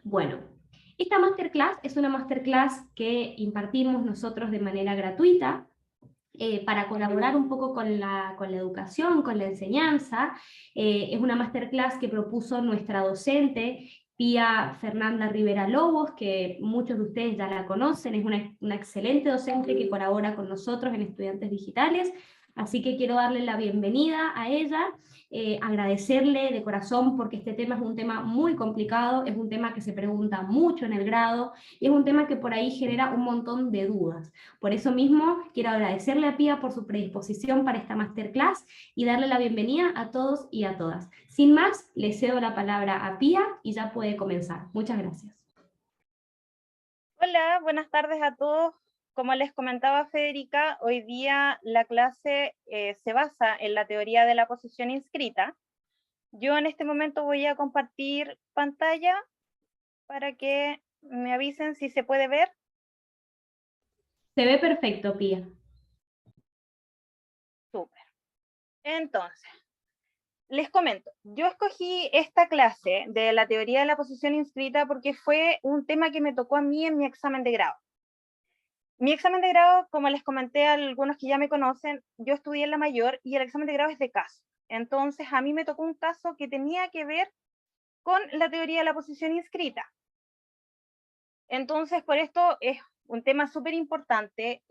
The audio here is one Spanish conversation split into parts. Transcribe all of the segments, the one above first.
Bueno, esta masterclass es una masterclass que impartimos nosotros de manera gratuita para colaborar un poco con la educación, con la enseñanza. Es una masterclass que propuso nuestra docente, Pía Fernanda Rivera Lobos, que muchos de ustedes ya la conocen, es una excelente docente que colabora con nosotros en Estudiantes Digitales, así que quiero darle la bienvenida a ella, agradecerle de corazón porque este tema es un tema muy complicado, es un tema que se pregunta mucho en el grado y es un tema que por ahí genera un montón de dudas. Por eso mismo quiero agradecerle a Pía por su predisposición para esta masterclass y darle la bienvenida a todos y a todas. Sin más, le cedo la palabra a Pía y ya puede comenzar. Muchas gracias. Hola, buenas tardes a todos. Como les comentaba Federica, hoy día la clase se basa en la teoría de la posición inscrita. Yo en este momento voy a compartir pantalla para que me avisen si se puede ver. Se ve perfecto, Pía. Súper. Entonces, les comento, yo escogí esta clase de la teoría de la posición inscrita porque fue un tema que me tocó a mí en mi examen de grado. Mi examen de grado, como les comenté a algunos que ya me conocen, yo estudié en la mayor y el examen de grado es de caso. Entonces, a mí me tocó un caso que tenía que ver con la teoría de la posición inscrita. Entonces, por esto es un tema súper importante.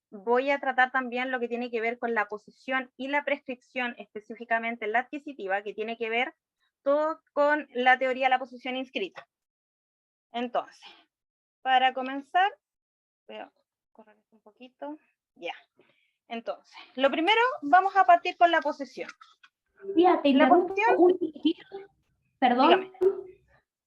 Voy a tratar también lo que tiene que ver con la posición y la prescripción, específicamente la adquisitiva, que tiene que ver todo con la teoría de la posición inscrita. Entonces, para comenzar, voy a correr un poquito. Ya. Entonces, lo primero, vamos a partir con la posesión. Pía, te La interrumpo posesión, un minutito. dígame. Perdón.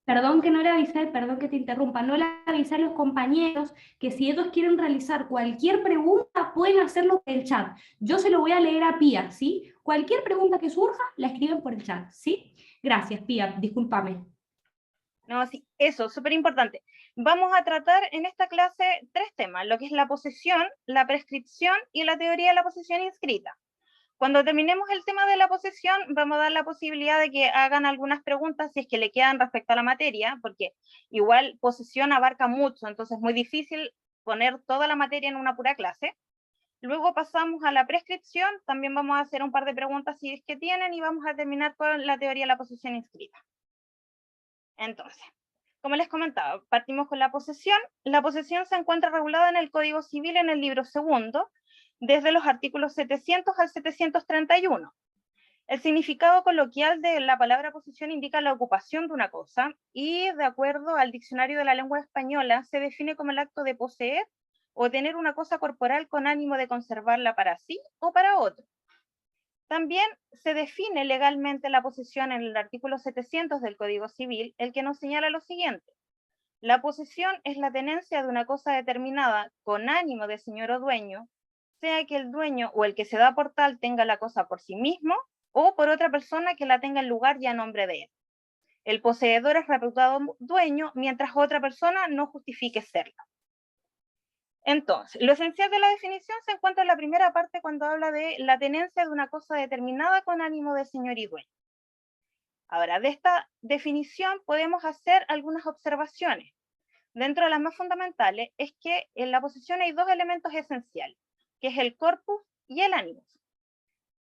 Perdón que no le avisé, perdón que te interrumpa, no le avisé a los compañeros que si ellos quieren realizar cualquier pregunta, pueden hacerlo en el chat. Yo se lo voy a leer a Pía, ¿sí? Cualquier pregunta que surja, la escriben por el chat, ¿sí? Gracias, Pía, discúlpame. No, sí, eso, súper importante. Vamos a tratar en esta clase tres temas, lo que es la posesión, la prescripción y la teoría de la posesión inscrita. Cuando terminemos el tema de la posesión, vamos a dar la posibilidad de que hagan algunas preguntas si es que le quedan respecto a la materia, porque igual posesión abarca mucho, entonces es muy difícil poner toda la materia en una pura clase. Luego pasamos a la prescripción, también vamos a hacer un par de preguntas si es que tienen y vamos a terminar con la teoría de la posesión inscrita. Entonces, como les comentaba, partimos con la posesión. La posesión se encuentra regulada en el Código Civil en el libro segundo, desde los artículos 700 al 731. El significado coloquial de la palabra posesión indica la ocupación de una cosa y, de acuerdo al diccionario de la lengua española, se define como el acto de poseer o tener una cosa corporal con ánimo de conservarla para sí o para otro. También se define legalmente la posesión en el artículo 700 del Código Civil, el que nos señala lo siguiente. La posesión es la tenencia de una cosa determinada con ánimo de señor o dueño, sea que el dueño o el que se da por tal tenga la cosa por sí mismo o por otra persona que la tenga en lugar y a nombre de él. El poseedor es reputado dueño mientras otra persona no justifique serlo. Entonces, lo esencial de la definición se encuentra en la primera parte cuando habla de la tenencia de una cosa determinada con ánimo de señor y dueño. Ahora, de esta definición podemos hacer algunas observaciones. Dentro de las más fundamentales es que en la posesión hay dos elementos esenciales, que es el corpus y el animus.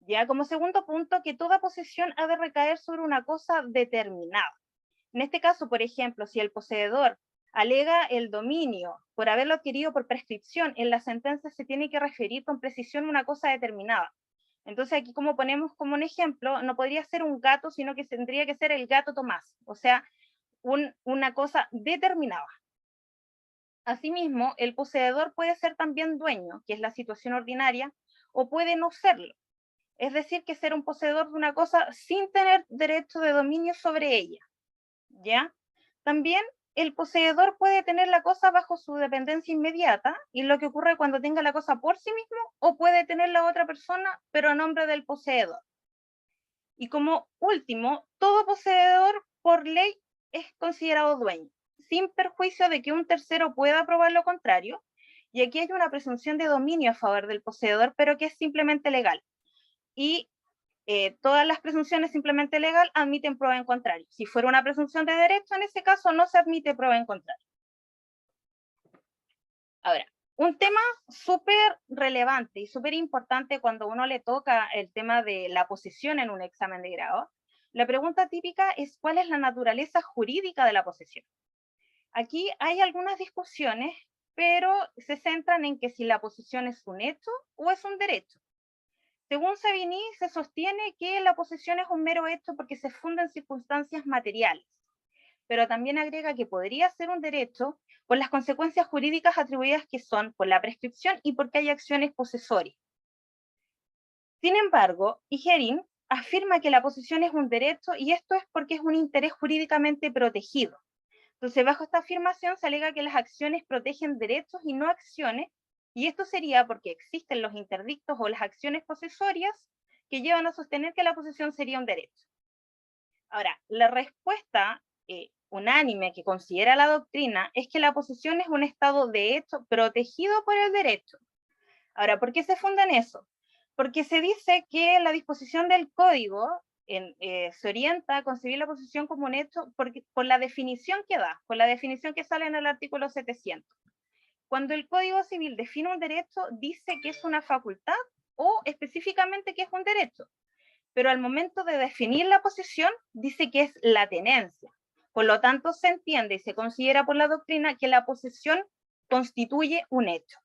Ya como segundo punto, que toda posesión ha de recaer sobre una cosa determinada. En este caso, por ejemplo, si el poseedor alega el dominio por haberlo adquirido por prescripción, en la sentencia se tiene que referir con precisión una cosa determinada. Entonces aquí como ponemos como un ejemplo, no podría ser un gato, sino que tendría que ser el gato Tomás, o sea, una cosa determinada. Asimismo, el poseedor puede ser también dueño, que es la situación ordinaria, o puede no serlo. Es decir, que ser un poseedor de una cosa sin tener derecho de dominio sobre ella. ¿Ya? También el poseedor puede tener la cosa bajo su dependencia inmediata, y lo que ocurre cuando tenga la cosa por sí mismo, o puede tener la otra persona, pero a nombre del poseedor. Y como último, todo poseedor por ley es considerado dueño, sin perjuicio de que un tercero pueda probar lo contrario, y aquí hay una presunción de dominio a favor del poseedor, pero que es simplemente legal. Y todas las presunciones simplemente legal admiten prueba en contrario. Si fuera una presunción de derecho, en ese caso no se admite prueba en contrario. Ahora, un tema súper relevante y súper importante cuando uno le toca el tema de la posesión en un examen de grado, la pregunta típica es ¿cuál es la naturaleza jurídica de la posesión? Aquí hay algunas discusiones, pero se centran en que si la posesión es un hecho o es un derecho. Según Savigny, se sostiene que la posesión es un mero hecho porque se funda en circunstancias materiales, pero también agrega que podría ser un derecho por las consecuencias jurídicas atribuidas que son por la prescripción y porque hay acciones posesorias. Sin embargo, Igerin afirma que la posesión es un derecho y esto es porque es un interés jurídicamente protegido. Entonces, bajo esta afirmación se alega que las acciones protegen derechos y no acciones, y esto sería porque existen los interdictos o las acciones posesorias que llevan a sostener que la posesión sería un derecho. Ahora, la respuesta unánime que considera la doctrina es que la posesión es un estado de hecho protegido por el derecho. Ahora, ¿por qué se funda en eso? Porque se dice que la disposición del código se orienta a concebir la posesión como un hecho por la definición que da, por la definición que sale en el artículo 700. Cuando el Código Civil define un derecho, dice que es una facultad o específicamente que es un derecho. Pero al momento de definir la posesión, dice que es la tenencia. Por lo tanto, se entiende y se considera por la doctrina que la posesión constituye un hecho.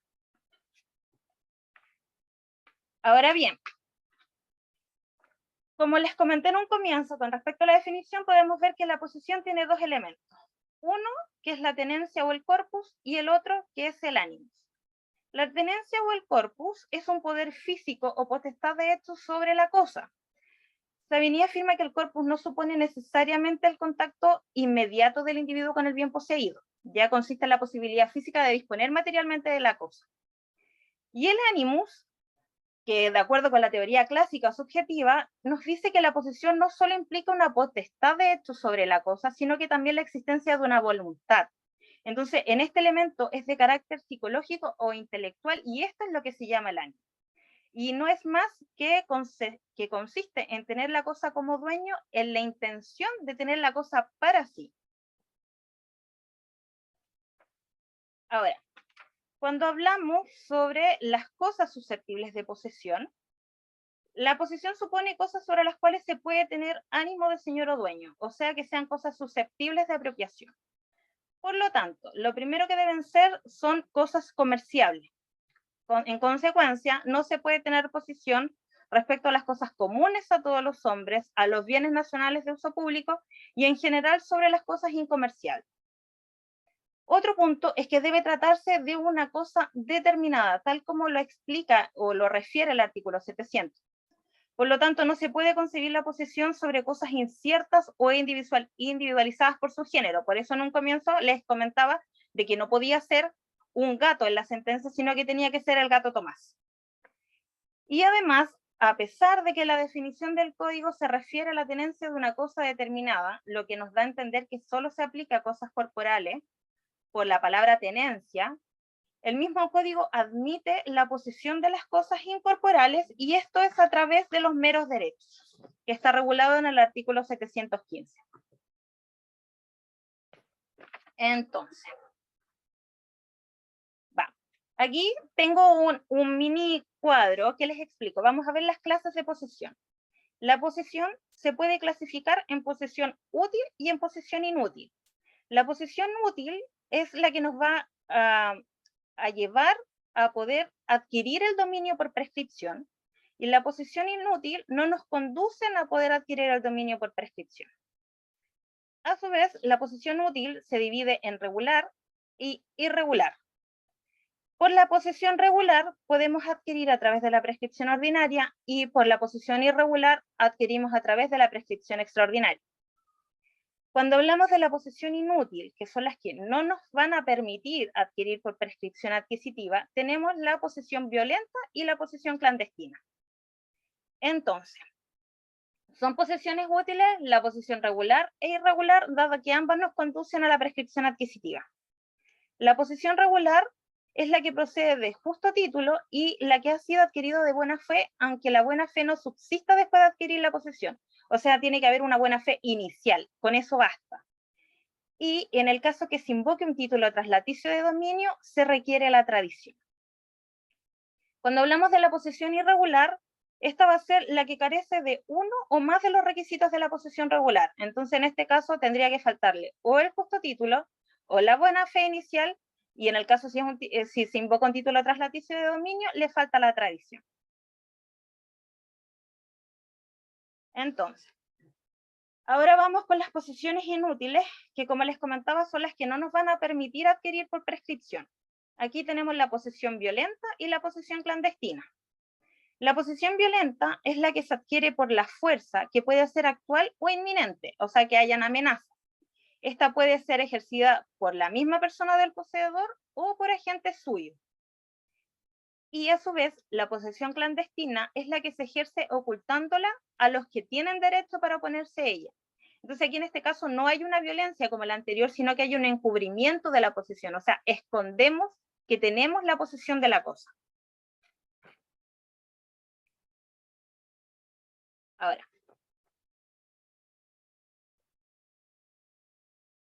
Ahora bien, como les comenté en un comienzo, con respecto a la definición, podemos ver que la posesión tiene dos elementos. Uno, que es la tenencia o el corpus, y el otro, que es el animus. La tenencia o el corpus es un poder físico o potestad de hecho sobre la cosa. Savigny afirma que el corpus no supone necesariamente el contacto inmediato del individuo con el bien poseído, ya consiste en la posibilidad física de disponer materialmente de la cosa. Y el animus, que de acuerdo con la teoría clásica subjetiva, nos dice que la posesión no solo implica una potestad de hecho sobre la cosa, sino que también la existencia de una voluntad. Entonces, en este elemento es de carácter psicológico o intelectual, y esto es lo que se llama el ánimo. Y no es más que consiste en tener la cosa como dueño, en la intención de tener la cosa para sí. Ahora, cuando hablamos sobre las cosas susceptibles de posesión, la posesión supone cosas sobre las cuales se puede tener ánimo de señor o dueño, o sea que sean cosas susceptibles de apropiación. Por lo tanto, lo primero que deben ser son cosas comerciables. En consecuencia, no se puede tener posesión respecto a las cosas comunes a todos los hombres, a los bienes nacionales de uso público y en general sobre las cosas incomerciables. Otro punto es que debe tratarse de una cosa determinada, tal como lo explica o lo refiere el artículo 700. Por lo tanto, no se puede concebir la posesión sobre cosas inciertas o individualizadas por su género. Por eso en un comienzo les comentaba de que no podía ser un gato en la sentencia, sino que tenía que ser el gato Tomás. Y además, a pesar de que la definición del código se refiere a la tenencia de una cosa determinada, lo que nos da a entender que solo se aplica a cosas corporales, por la palabra tenencia, el mismo código admite la posesión de las cosas incorporales y esto es a través de los meros derechos, que está regulado en el artículo 715. Entonces, aquí tengo un mini cuadro que les explico. Vamos a ver las clases de posesión. La posesión se puede clasificar en posesión útil y en posesión inútil. La posesión útil es la que nos va a llevar a poder adquirir el dominio por prescripción, y la posesión inútil no nos conducen a poder adquirir el dominio por prescripción. A su vez, la posesión útil se divide en regular y irregular. Por la posesión regular podemos adquirir a través de la prescripción ordinaria y por la posesión irregular adquirimos a través de la prescripción extraordinaria. Cuando hablamos de la posesión inútil, que son las que no nos van a permitir adquirir por prescripción adquisitiva, tenemos la posesión violenta y la posesión clandestina. Entonces, son posesiones útiles la posesión regular e irregular, dado que ambas nos conducen a la prescripción adquisitiva. La posesión regular es la que procede de justo título y la que ha sido adquirido de buena fe, aunque la buena fe no subsista después de adquirir la posesión. O sea, tiene que haber una buena fe inicial, con eso basta. Y en el caso que se invoque un título traslaticio de dominio, se requiere la tradición. Cuando hablamos de la posesión irregular, esta va a ser la que carece de uno o más de los requisitos de la posesión regular. Entonces, en este caso, tendría que faltarle o el justo título, o la buena fe inicial, y en el caso si se invoca un título traslaticio de dominio, le falta la tradición. Entonces, ahora vamos con las posesiones inútiles, que como les comentaba, son las que no nos van a permitir adquirir por prescripción. Aquí tenemos la posesión violenta y la posesión clandestina. La posesión violenta es la que se adquiere por la fuerza, que puede ser actual o inminente, o sea, que hayan amenazas. Esta puede ser ejercida por la misma persona del poseedor o por agentes suyos. Y a su vez, la posesión clandestina es la que se ejerce ocultándola a los que tienen derecho para oponerse a ella. Entonces aquí en este caso no hay una violencia como la anterior, sino que hay un encubrimiento de la posesión, o sea, escondemos que tenemos la posesión de la cosa.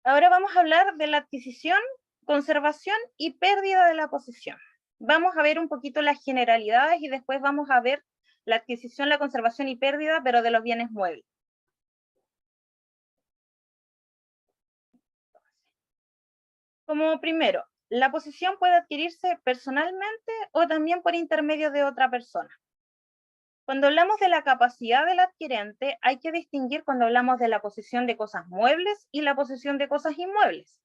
Ahora vamos a hablar de la adquisición, conservación y pérdida de la posesión. Vamos a ver un poquito las generalidades y después vamos a ver la adquisición, la conservación y pérdida, pero de los bienes muebles. Como primero, la posesión puede adquirirse personalmente o también por intermedio de otra persona. Cuando hablamos de la capacidad del adquirente, hay que distinguir cuando hablamos de la posesión de cosas muebles y la posesión de cosas inmuebles.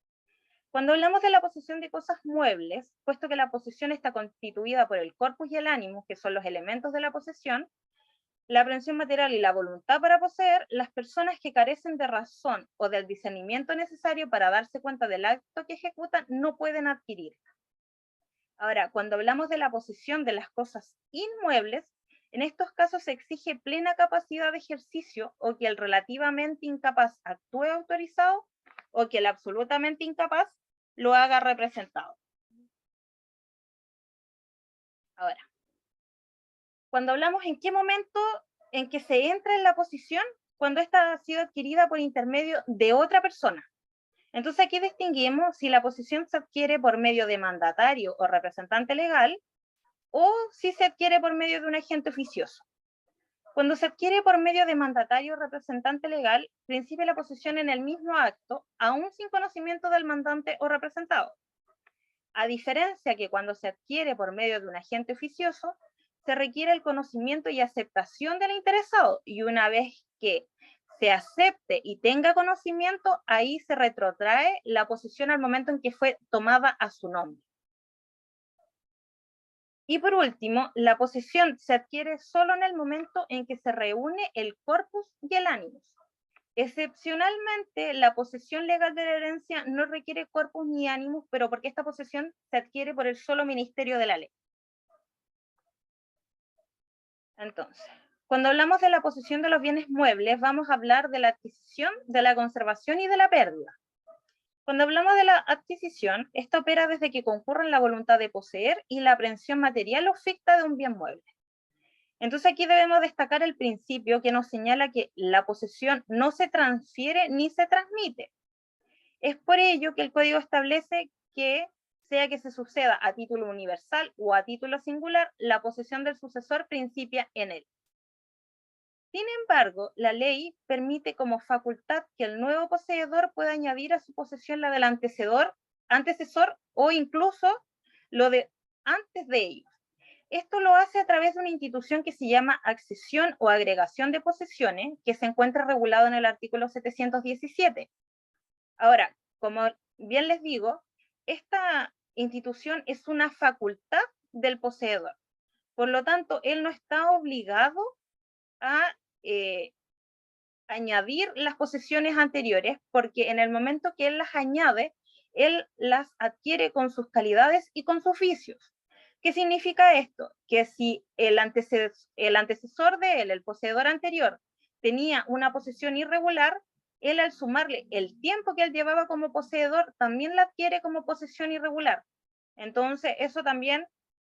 Cuando hablamos de la posesión de cosas muebles, puesto que la posesión está constituida por el corpus y el ánimo, que son los elementos de la posesión, la aprehensión material y la voluntad para poseer, las personas que carecen de razón o del discernimiento necesario para darse cuenta del acto que ejecutan no pueden adquirirla. Ahora, cuando hablamos de la posesión de las cosas inmuebles, en estos casos se exige plena capacidad de ejercicio o que el relativamente incapaz actúe autorizado o que el absolutamente incapaz lo haga representado. Ahora, cuando hablamos en qué momento en que se entra en la posesión, cuando esta ha sido adquirida por intermedio de otra persona. Entonces aquí distinguimos si la posesión se adquiere por medio de mandatario o representante legal o si se adquiere por medio de un agente oficioso. Cuando se adquiere por medio de mandatario o representante legal, principia la posesión en el mismo acto, aún sin conocimiento del mandante o representado. A diferencia que cuando se adquiere por medio de un agente oficioso, se requiere el conocimiento y aceptación del interesado, y una vez que se acepte y tenga conocimiento, ahí se retrotrae la posesión al momento en que fue tomada a su nombre. Y por último, la posesión se adquiere solo en el momento en que se reúne el corpus y el animus. Excepcionalmente, la posesión legal de la herencia no requiere corpus ni animus, pero porque esta posesión se adquiere por el solo ministerio de la ley. Entonces, cuando hablamos de la posesión de los bienes muebles, vamos a hablar de la adquisición, de la conservación y de la pérdida. Cuando hablamos de la adquisición, esta opera desde que concurren la voluntad de poseer y la aprehensión material o ficta de un bien mueble. Entonces aquí debemos destacar el principio que nos señala que la posesión no se transfiere ni se transmite. Es por ello que el código establece que, sea que se suceda a título universal o a título singular, la posesión del sucesor principia en él. Sin embargo, la ley permite como facultad que el nuevo poseedor pueda añadir a su posesión la del antecesor o incluso lo de antes de ellos. Esto lo hace a través de una institución que se llama accesión o agregación de posesiones, que se encuentra regulado en el artículo 717. Ahora, como bien les digo, esta institución es una facultad del poseedor. Por lo tanto, él no está obligado a añadir las posesiones anteriores, porque en el momento que él las añade, él las adquiere con sus calidades y con sus oficios. ¿Qué significa esto? Que si el antecesor de él, el poseedor anterior, tenía una posesión irregular, él al sumarle el tiempo que él llevaba como poseedor, también la adquiere como posesión irregular. Entonces, eso también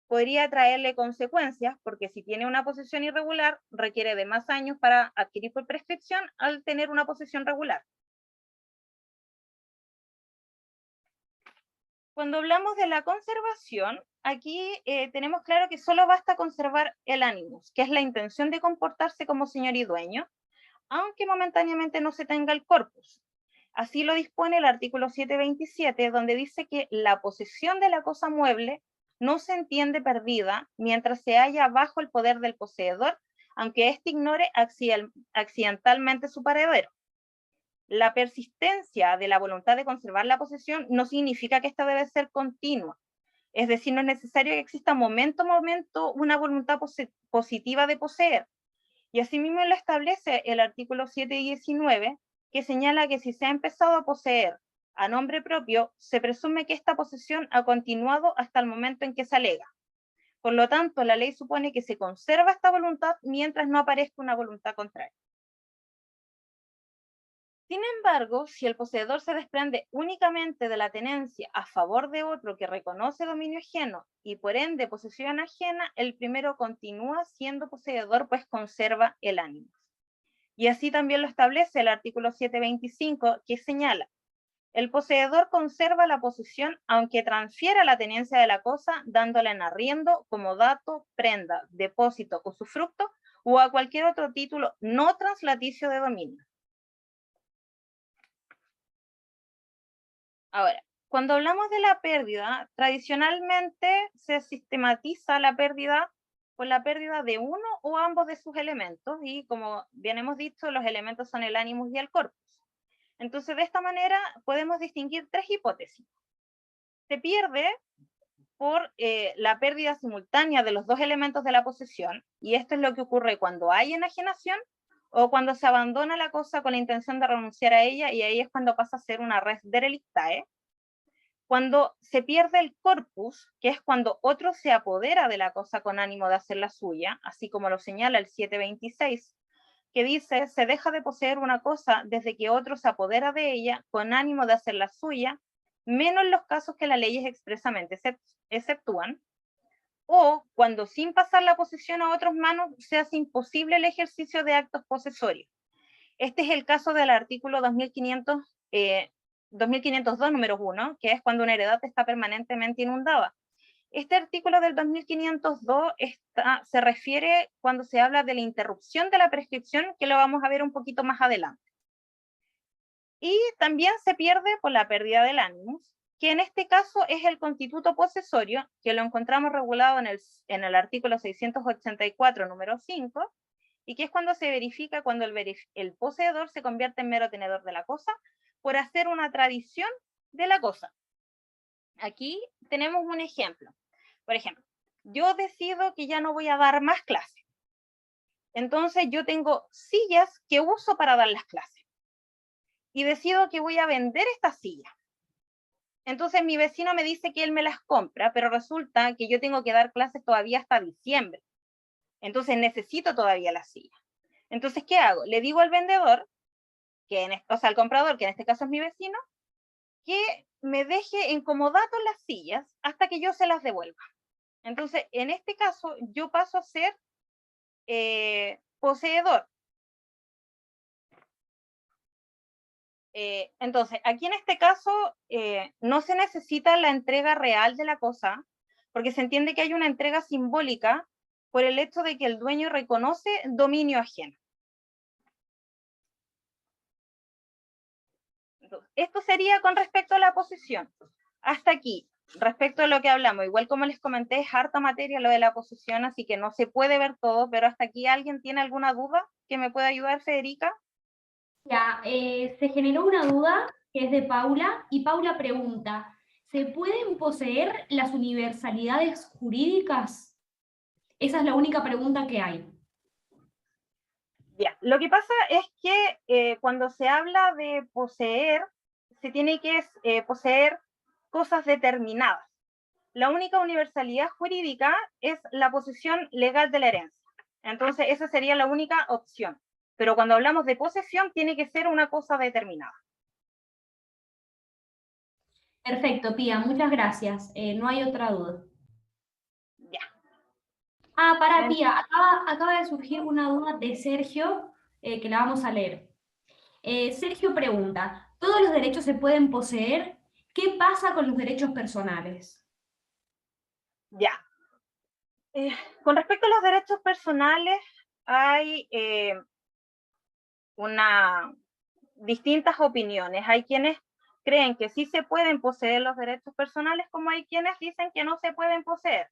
podría traerle consecuencias, porque si tiene una posesión irregular, requiere de más años para adquirir por prescripción al tener una posesión regular. Cuando hablamos de la conservación, aquí tenemos claro que solo basta conservar el animus, que es la intención de comportarse como señor y dueño, aunque momentáneamente no se tenga el corpus. Así lo dispone el artículo 727, donde dice que la posesión de la cosa mueble no se entiende perdida mientras se halla bajo el poder del poseedor, aunque éste ignore accidentalmente su paradero. La persistencia de la voluntad de conservar la posesión no significa que esta debe ser continua. Es decir, no es necesario que exista momento a momento una voluntad positiva de poseer. Y asimismo lo establece el artículo 719, que señala que si se ha empezado a poseer a nombre propio, se presume que esta posesión ha continuado hasta el momento en que se alega. Por lo tanto, la ley supone que se conserva esta voluntad mientras no aparezca una voluntad contraria. Sin embargo, si el poseedor se desprende únicamente de la tenencia a favor de otro que reconoce dominio ajeno y por ende posesión ajena, el primero continúa siendo poseedor, pues conserva el ánimo. Y así también lo establece el artículo 725, que señala: el poseedor conserva la posesión aunque transfiera la tenencia de la cosa, dándola en arriendo, comodato, prenda, depósito, usufructo o a cualquier otro título no translaticio de dominio. Ahora, cuando hablamos de la pérdida, tradicionalmente se sistematiza la pérdida por la pérdida de uno o ambos de sus elementos, y como bien hemos dicho, los elementos son el animus y el corpus. Entonces, de esta manera podemos distinguir tres hipótesis. Se pierde por la pérdida simultánea de los dos elementos de la posesión, y esto es lo que ocurre cuando hay enajenación o cuando se abandona la cosa con la intención de renunciar a ella, y ahí es cuando pasa a ser una res derelictae. Cuando se pierde el corpus, que es cuando otro se apodera de la cosa con ánimo de hacerla suya, así como lo señala el 726, que dice: se deja de poseer una cosa desde que otro se apodera de ella con ánimo de hacerla suya, menos los casos que las leyes expresamente exceptúan, o cuando sin pasar la posesión a otras manos se hace imposible el ejercicio de actos posesorios. Este es el caso del artículo 2502, número 1, que es cuando una heredad está permanentemente inundada. Este artículo del 2502 se refiere cuando se habla de la interrupción de la prescripción, que lo vamos a ver un poquito más adelante. Y también se pierde por la pérdida del animus, que en este caso es el constituto posesorio, que lo encontramos regulado en el artículo 684, número 5, y que es cuando se verifica cuando el poseedor se convierte en mero tenedor de la cosa por hacer una tradición de la cosa. Aquí tenemos un ejemplo. Por ejemplo, yo decido que ya no voy a dar más clases. Entonces yo tengo sillas que uso para dar las clases. Y decido que voy a vender estas sillas. Entonces mi vecino me dice que él me las compra, pero resulta que yo tengo que dar clases todavía hasta diciembre. Entonces necesito todavía las sillas. Entonces, ¿qué hago? Le digo al vendedor, al comprador, que en este caso es mi vecino, que me deje en comodato las sillas hasta que yo se las devuelva. Entonces, en este caso, yo paso a ser poseedor. Entonces, aquí en este caso, no se necesita la entrega real de la cosa, porque se entiende que hay una entrega simbólica por el hecho de que el dueño reconoce dominio ajeno. Entonces, esto sería con respecto a la posesión. Hasta aquí, respecto a lo que hablamos, igual como les comenté, es harta materia lo de la posesión, así que no se puede ver todo, pero hasta aquí, ¿alguien tiene alguna duda que me pueda ayudar, Federica? Ya, se generó una duda que es de Paula, y Paula pregunta: ¿se pueden poseer las universalidades jurídicas? Esa es la única pregunta que hay. Bien, lo que pasa es que cuando se habla de poseer, se tiene que poseer cosas determinadas. La única universalidad jurídica es la posesión legal de la herencia. Entonces, esa sería la única opción. Pero cuando hablamos de posesión, tiene que ser una cosa determinada. Perfecto, Pía, muchas gracias. No hay otra duda. Ya. Para Pía, acaba de surgir una duda de Sergio que la vamos a leer. Sergio pregunta, ¿todos los derechos se pueden poseer? ¿Qué pasa con los derechos personales? Ya. Con respecto a los derechos personales, hay distintas opiniones. Hay quienes creen que sí se pueden poseer los derechos personales, como hay quienes dicen que no se pueden poseer.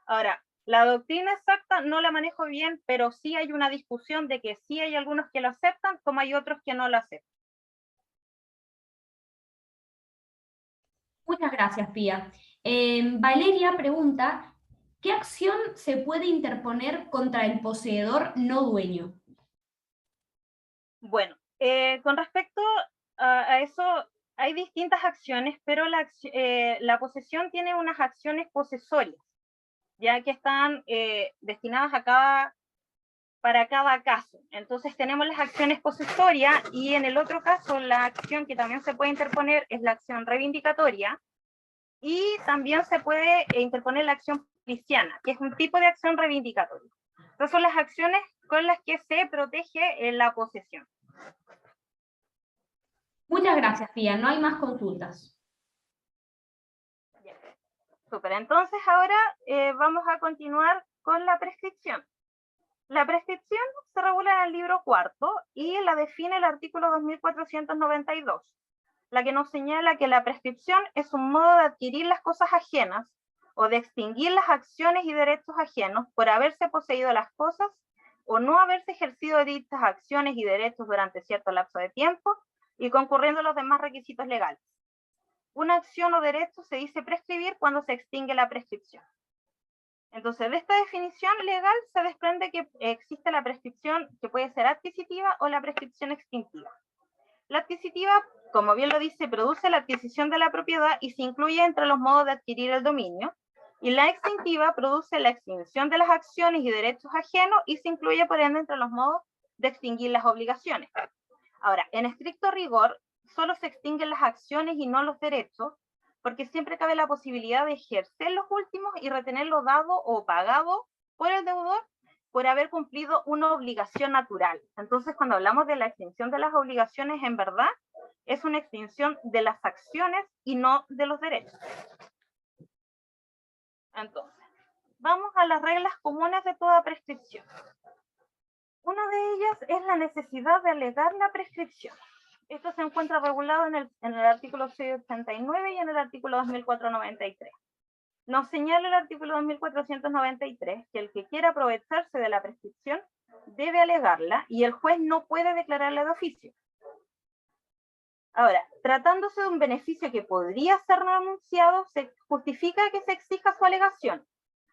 Ahora, la doctrina exacta no la manejo bien, pero sí hay una discusión de que sí hay algunos que lo aceptan, como hay otros que no lo aceptan. Muchas gracias, Pía. Valeria pregunta, ¿qué acción se puede interponer contra el poseedor no dueño? Bueno, con respecto a eso, hay distintas acciones, pero la posesión tiene unas acciones posesorias, ya que están destinadas para cada caso. Entonces tenemos las acciones posesorias y en el otro caso la acción que también se puede interponer es la acción reivindicatoria y también se puede interponer la acción policiana, que es un tipo de acción reivindicatoria. Estas son las acciones con las que se protege la posesión. Muchas gracias, Pía. No hay más consultas. Súper, entonces ahora vamos a continuar con la prescripción. La prescripción se regula en el libro cuarto y la define el artículo 2492, la que nos señala que la prescripción es un modo de adquirir las cosas ajenas o de extinguir las acciones y derechos ajenos por haberse poseído las cosas o no haberse ejercido dichas acciones y derechos durante cierto lapso de tiempo y concurriendo los demás requisitos legales. Una acción o derecho se dice prescribir cuando se extingue la prescripción. Entonces, de esta definición legal se desprende que existe la prescripción que puede ser adquisitiva o la prescripción extintiva. La adquisitiva, como bien lo dice, produce la adquisición de la propiedad y se incluye entre los modos de adquirir el dominio. Y la extintiva produce la extinción de las acciones y derechos ajenos y se incluye, por ende, entre los modos de extinguir las obligaciones. Ahora, en estricto rigor, solo se extinguen las acciones y no los derechos, porque siempre cabe la posibilidad de ejercer los últimos y retener lo dado o pagado por el deudor por haber cumplido una obligación natural. Entonces, cuando hablamos de la extinción de las obligaciones, en verdad, es una extinción de las acciones y no de los derechos. Entonces, vamos a las reglas comunes de toda prescripción. Una de ellas es la necesidad de alegar la prescripción. Esto se encuentra regulado en el artículo 689 y en el artículo 2493. Nos señala el artículo 2493 que el que quiera aprovecharse de la prescripción debe alegarla y el juez no puede declararla de oficio. Ahora, tratándose de un beneficio que podría ser renunciado, se justifica que se exija su alegación.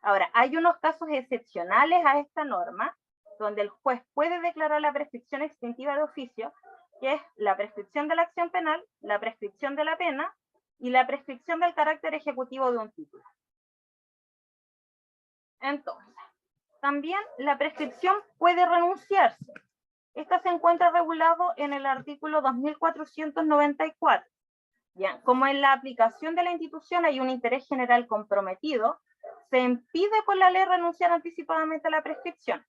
Ahora, hay unos casos excepcionales a esta norma, donde el juez puede declarar la prescripción extintiva de oficio, que es la prescripción de la acción penal, la prescripción de la pena y la prescripción del carácter ejecutivo de un título. Entonces, también la prescripción puede renunciarse. Esta se encuentra regulado en el artículo 2494. Ya, como en la aplicación de la institución hay un interés general comprometido, se impide por la ley renunciar anticipadamente a la prescripción.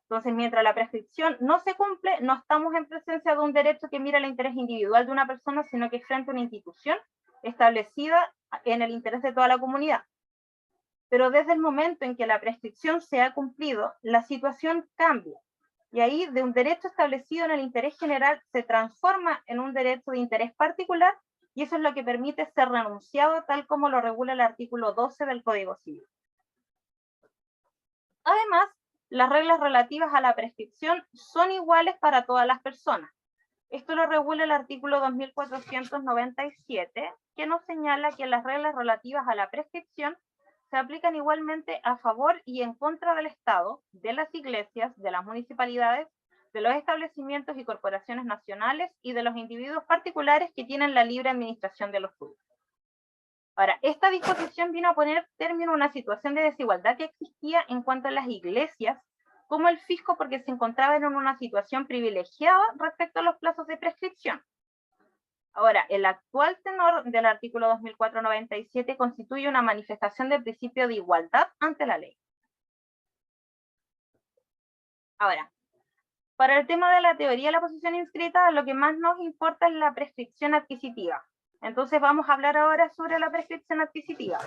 Entonces, mientras la prescripción no se cumple, no estamos en presencia de un derecho que mira el interés individual de una persona, sino que frente a una institución establecida en el interés de toda la comunidad. Pero desde el momento en que la prescripción se ha cumplido, la situación cambia. Y ahí, de un derecho establecido en el interés general, se transforma en un derecho de interés particular, y eso es lo que permite ser renunciado, tal como lo regula el artículo 12 del Código Civil. Además, las reglas relativas a la prescripción son iguales para todas las personas. Esto lo regula el artículo 2497, que nos señala que las reglas relativas a la prescripción se aplican igualmente a favor y en contra del Estado, de las iglesias, de las municipalidades, de los establecimientos y corporaciones nacionales y de los individuos particulares que tienen la libre administración de los cultos. Ahora, esta disposición vino a poner término a una situación de desigualdad que existía en cuanto a las iglesias, como el fisco, porque se encontraban en una situación privilegiada respecto a los plazos de prescripción. Ahora, el actual tenor del artículo 2497 constituye una manifestación del principio de igualdad ante la ley. Ahora, para el tema de la teoría de la posición inscrita, lo que más nos importa es la prescripción adquisitiva. Entonces vamos a hablar ahora sobre la prescripción adquisitiva.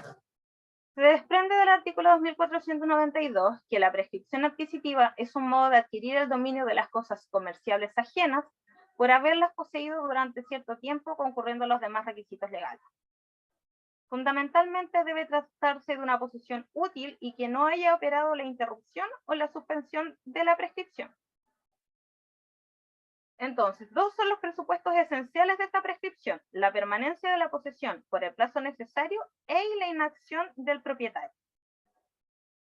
Se desprende del artículo 2492 que la prescripción adquisitiva es un modo de adquirir el dominio de las cosas comerciables ajenas por haberlas poseído durante cierto tiempo concurriendo a los demás requisitos legales. Fundamentalmente debe tratarse de una posición útil y que no haya operado la interrupción o la suspensión de la prescripción. Entonces, dos son los presupuestos esenciales de esta prescripción: la permanencia de la posesión por el plazo necesario y la inacción del propietario.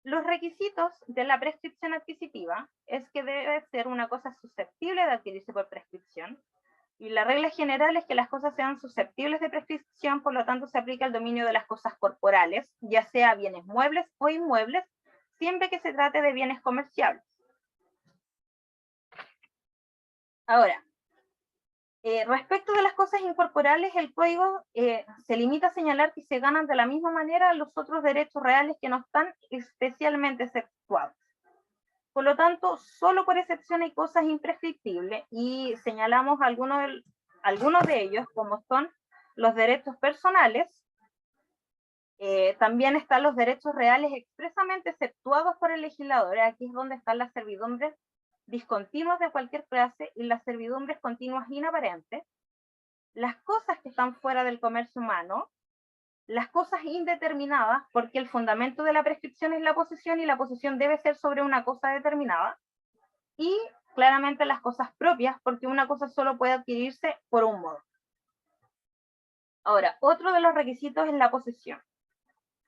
Los requisitos de la prescripción adquisitiva es que debe ser una cosa susceptible de adquirirse por prescripción, y la regla general es que las cosas sean susceptibles de prescripción, por lo tanto se aplica el dominio de las cosas corporales, ya sea bienes muebles o inmuebles, siempre que se trate de bienes comerciables. Ahora, respecto de las cosas incorporales, el código se limita a señalar que se ganan de la misma manera los otros derechos reales que no están especialmente exceptuados. Por lo tanto, solo por excepción hay cosas imprescriptibles y señalamos algunos de ellos, como son los derechos personales. También están los derechos reales expresamente exceptuados por el legislador. Aquí es donde están las servidumbres discontinuas de cualquier clase y las servidumbres continuas inaparentes, las cosas que están fuera del comercio humano, las cosas indeterminadas, porque el fundamento de la prescripción es la posesión y la posesión debe ser sobre una cosa determinada, y claramente las cosas propias, porque una cosa solo puede adquirirse por un modo. Ahora, otro de los requisitos es la posesión.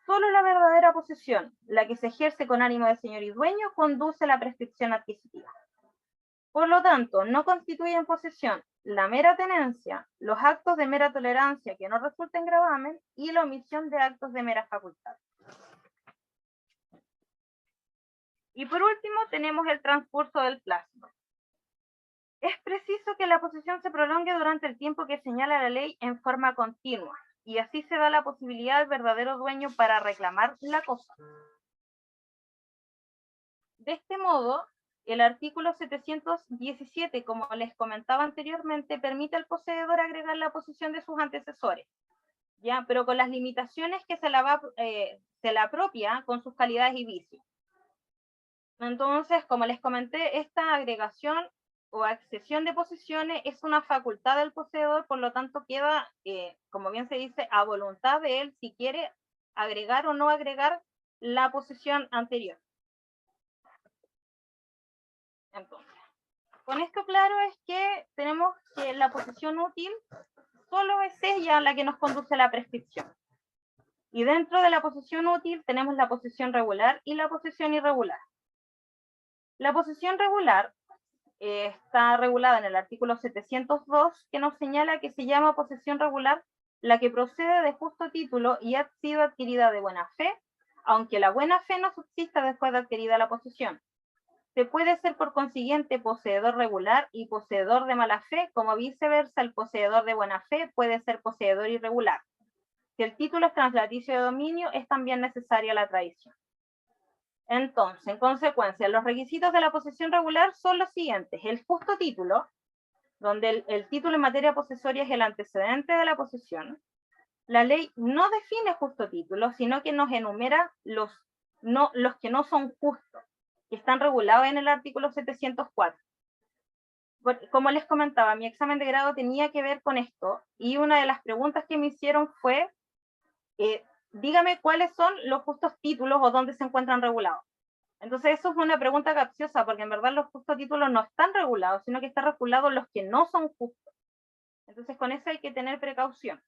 Solo la verdadera posesión, la que se ejerce con ánimo de señor y dueño, conduce a la prescripción adquisitiva. Por lo tanto, no constituyen posesión la mera tenencia, los actos de mera tolerancia que no resulten gravamen y la omisión de actos de mera facultad. Y por último, tenemos el transcurso del plazo. Es preciso que la posesión se prolongue durante el tiempo que señala la ley en forma continua, y así se da la posibilidad al verdadero dueño para reclamar la cosa. De este modo, el artículo 717, como les comentaba anteriormente, permite al poseedor agregar la posesión de sus antecesores, ¿ya? Pero con las limitaciones que se la apropia con sus calidades y vicios. Entonces, como les comenté, esta agregación o accesión de posesiones es una facultad del poseedor, por lo tanto queda, como bien se dice, a voluntad de él si quiere agregar o no agregar la posesión anterior. Entonces, con esto claro es que tenemos que la posesión útil solo es ella la que nos conduce a la prescripción. Y dentro de la posesión útil tenemos la posesión regular y la posesión irregular. La posesión regular está regulada en el artículo 702, que nos señala que se llama posesión regular la que procede de justo título y ha sido adquirida de buena fe, aunque la buena fe no subsista después de adquirida la posesión. Se puede ser por consiguiente poseedor regular y poseedor de mala fe, como viceversa el poseedor de buena fe puede ser poseedor irregular. Si el título es translaticio de dominio, es también necesaria la tradición. Entonces, en consecuencia, los requisitos de la posesión regular son los siguientes: el justo título, donde el título en materia posesoria es el antecedente de la posesión. La ley no define justo título, sino que nos enumera los que no son justos, que están regulados en el artículo 704. Como les comentaba, mi examen de grado tenía que ver con esto, y una de las preguntas que me hicieron fue, dígame cuáles son los justos títulos o dónde se encuentran regulados. Entonces eso es una pregunta capciosa, porque en verdad los justos títulos no están regulados, sino que están regulados los que no son justos. Entonces con eso hay que tener precaución.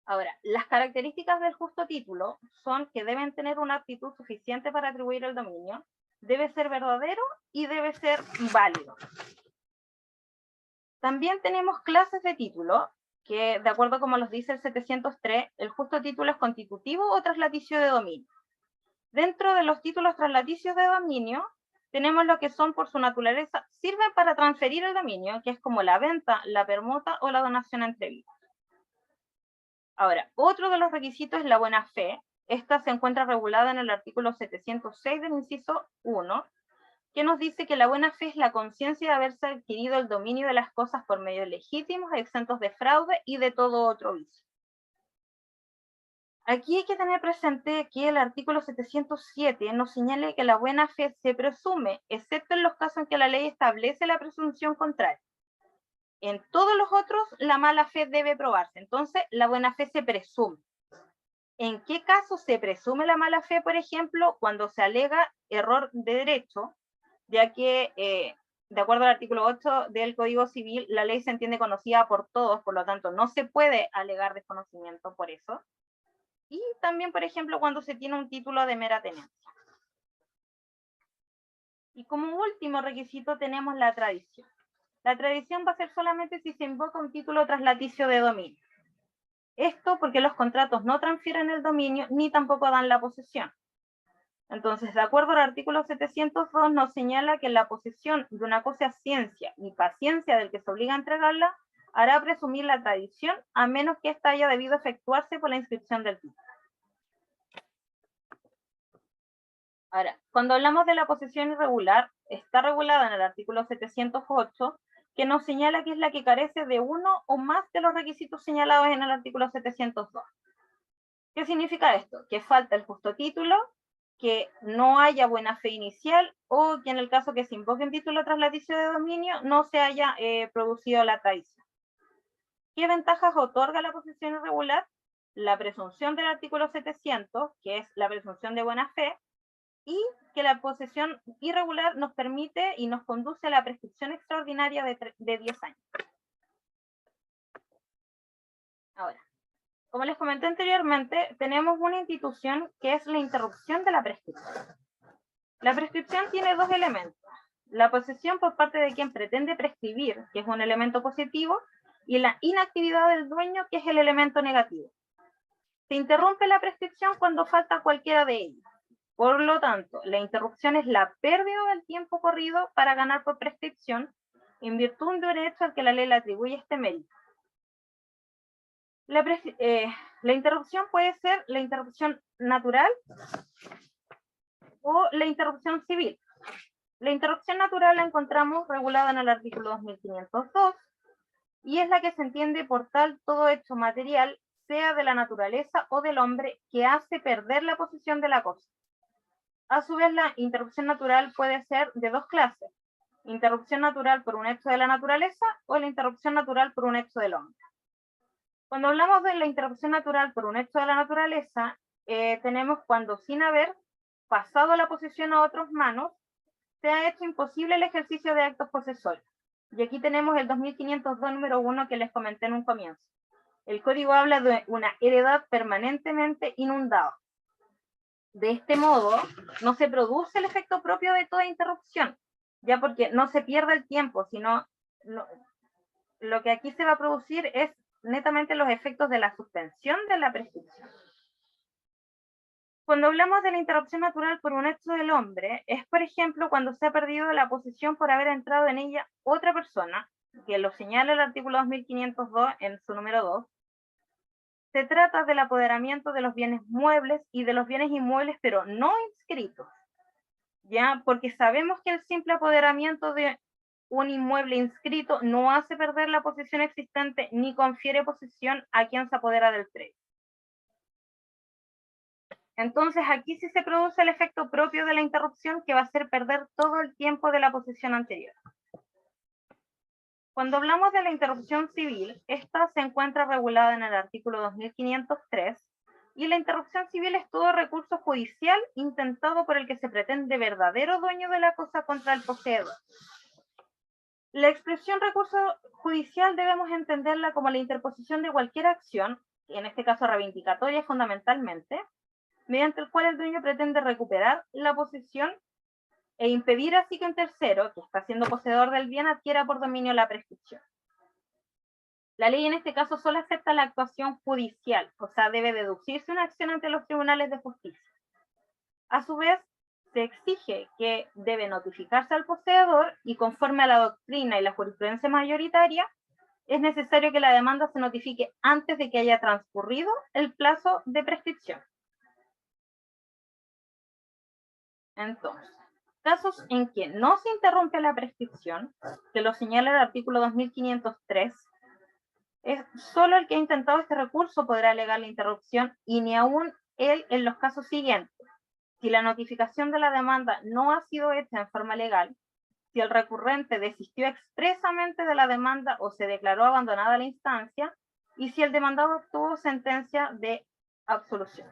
Ahora, las características del justo título son que deben tener una aptitud suficiente para atribuir el dominio, debe ser verdadero y debe ser válido. También tenemos clases de título, que de acuerdo como los dice el 703, el justo título es constitutivo o traslaticio de dominio. Dentro de los títulos traslaticios de dominio, tenemos lo que son por su naturaleza, sirven para transferir el dominio, que es como la venta, la permuta o la donación entre vivos. Ahora, otro de los requisitos es la buena fe. Esta se encuentra regulada en el artículo 706 del inciso 1, que nos dice que la buena fe es la conciencia de haberse adquirido el dominio de las cosas por medios legítimos, exentos de fraude y de todo otro vicio. Aquí hay que tener presente que el artículo 707 nos señala que la buena fe se presume, excepto en los casos en que la ley establece la presunción contraria. En todos los otros, la mala fe debe probarse. Entonces, la buena fe se presume. ¿En qué caso se presume la mala fe, por ejemplo, cuando se alega error de derecho, ya que, de acuerdo al artículo 8 del Código Civil, la ley se entiende conocida por todos, por lo tanto, no se puede alegar desconocimiento por eso? Y también, por ejemplo, cuando se tiene un título de mera tenencia. Y como último requisito tenemos la tradición. La tradición va a ser solamente si se invoca un título traslaticio de dominio. Esto porque los contratos no transfieren el dominio ni tampoco dan la posesión. Entonces, de acuerdo al artículo 702, nos señala que la posesión de una cosa es ciencia y paciencia del que se obliga a entregarla hará presumir la tradición, a menos que ésta haya debido efectuarse por la inscripción del título. Ahora, cuando hablamos de la posesión irregular, está regulada en el artículo 708, que nos señala que es la que carece de uno o más de los requisitos señalados en el artículo 702. ¿Qué significa esto? Que falta el justo título, que no haya buena fe inicial, o que en el caso que se invoque un título traslaticio de dominio, no se haya producido la tradición. ¿Qué ventajas otorga la posesión irregular? La presunción del artículo 700, que es la presunción de buena fe, y que la posesión irregular nos permite y nos conduce a la prescripción extraordinaria de 10 años. Ahora, como les comenté anteriormente, tenemos una institución que es la interrupción de la prescripción. La prescripción tiene dos elementos. La posesión por parte de quien pretende prescribir, que es un elemento positivo, y la inactividad del dueño, que es el elemento negativo. Se interrumpe la prescripción cuando falta cualquiera de ellas. Por lo tanto, la interrupción es la pérdida del tiempo corrido para ganar por prescripción, en virtud de un derecho al que la ley le atribuye este mérito. La interrupción puede ser la interrupción natural o la interrupción civil. La interrupción natural la encontramos regulada en el artículo 2502 y es la que se entiende por tal todo hecho material, sea de la naturaleza o del hombre, que hace perder la posesión de la cosa. A su vez, la interrupción natural puede ser de dos clases: interrupción natural por un hecho de la naturaleza o la interrupción natural por un hecho del hombre. Cuando hablamos de la interrupción natural por un hecho de la naturaleza, tenemos cuando, sin haber pasado la posesión a otras manos, se ha hecho imposible el ejercicio de actos posesorios. Y aquí tenemos el 2502 número 1 que les comenté en un comienzo. El código habla de una heredad permanentemente inundada. De este modo, no se produce el efecto propio de toda interrupción, ya porque no se pierde el tiempo, sino lo que aquí se va a producir es netamente los efectos de la suspensión de la prescripción. Cuando hablamos de la interrupción natural por un hecho del hombre, es por ejemplo cuando se ha perdido la posesión por haber entrado en ella otra persona, que lo señala el artículo 2502 en su número 2. Se trata del apoderamiento de los bienes muebles y de los bienes inmuebles, pero no inscritos, ¿ya? Porque sabemos que el simple apoderamiento de un inmueble inscrito no hace perder la posesión existente ni confiere posesión a quien se apodera del predio. Entonces aquí sí se produce el efecto propio de la interrupción, que va a hacer perder todo el tiempo de la posesión anterior. Cuando hablamos de la interrupción civil, esta se encuentra regulada en el artículo 2503, y la interrupción civil es todo recurso judicial intentado por el que se pretende verdadero dueño de la cosa contra el poseedor. La expresión recurso judicial debemos entenderla como la interposición de cualquier acción, en este caso reivindicatoria fundamentalmente, mediante el cual el dueño pretende recuperar la posesión e impedir así que un tercero, que está siendo poseedor del bien, adquiera por dominio la prescripción. La ley en este caso solo acepta la actuación judicial, o sea, debe deducirse una acción ante los tribunales de justicia. A su vez, se exige que debe notificarse al poseedor y conforme a la doctrina y la jurisprudencia mayoritaria, es necesario que la demanda se notifique antes de que haya transcurrido el plazo de prescripción. Entonces, casos en que no se interrumpe la prescripción, que lo señala el artículo 2503, es solo el que ha intentado este recurso podrá alegar la interrupción y ni aún él en los casos siguientes. Si la notificación de la demanda no ha sido hecha en forma legal, si el recurrente desistió expresamente de la demanda o se declaró abandonada la instancia, y si el demandado obtuvo sentencia de absolución.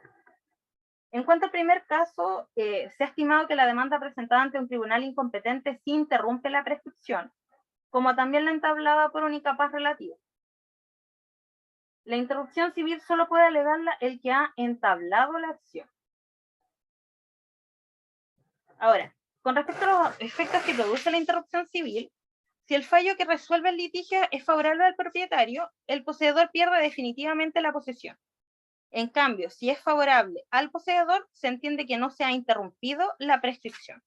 En cuanto al primer caso, se ha estimado que la demanda presentada ante un tribunal incompetente sí interrumpe la prescripción, como también la entablada por un incapaz relativo. La interrupción civil solo puede alegarla el que ha entablado la acción. Ahora, con respecto a los efectos que produce la interrupción civil, si el fallo que resuelve el litigio es favorable al propietario, el poseedor pierde definitivamente la posesión. En cambio, si es favorable al poseedor, se entiende que no se ha interrumpido la prescripción.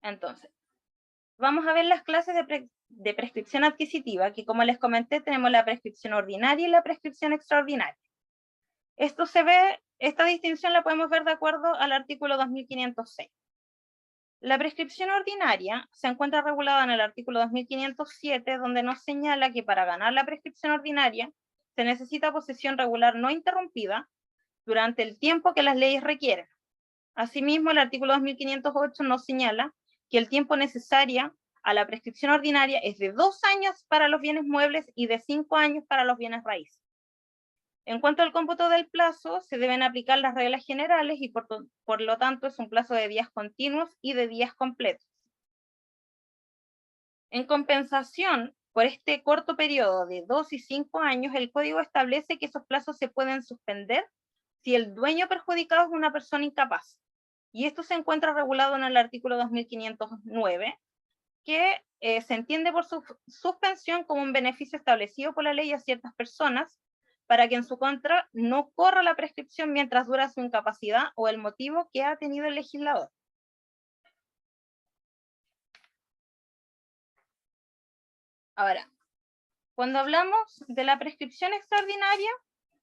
Entonces, vamos a ver las clases de prescripción adquisitiva, que como les comenté, tenemos la prescripción ordinaria y la prescripción extraordinaria. Esta distinción la podemos ver de acuerdo al artículo 2506. La prescripción ordinaria se encuentra regulada en el artículo 2507, donde nos señala que para ganar la prescripción ordinaria se necesita posesión regular no interrumpida durante el tiempo que las leyes requieren. Asimismo, el artículo 2508 nos señala que el tiempo necesario a la prescripción ordinaria es de 2 años para los bienes muebles y de 5 años para los bienes raíces. En cuanto al cómputo del plazo, se deben aplicar las reglas generales y por lo tanto es un plazo de días continuos y de días completos. En compensación por este corto periodo de 2 y 5 años, el Código establece que esos plazos se pueden suspender si el dueño perjudicado es una persona incapaz. Y esto se encuentra regulado en el artículo 2509, que se entiende por su suspensión como un beneficio establecido por la ley a ciertas personas, para que en su contra no corra la prescripción mientras dura su incapacidad o el motivo que ha tenido el legislador. Ahora, cuando hablamos de la prescripción extraordinaria,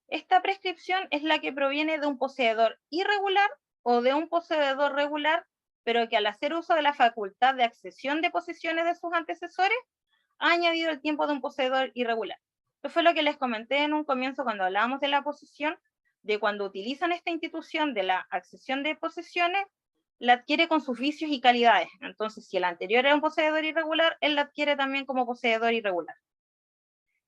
esta prescripción es la que proviene de un poseedor irregular o de un poseedor regular, pero que al hacer uso de la facultad de accesión de posesiones de sus antecesores, ha añadido el tiempo de un poseedor irregular. Esto fue lo que les comenté en un comienzo cuando hablábamos de la posesión, de cuando utilizan esta institución de la accesión de posesiones, la adquiere con sus vicios y calidades. Entonces, si el anterior era un poseedor irregular, él la adquiere también como poseedor irregular.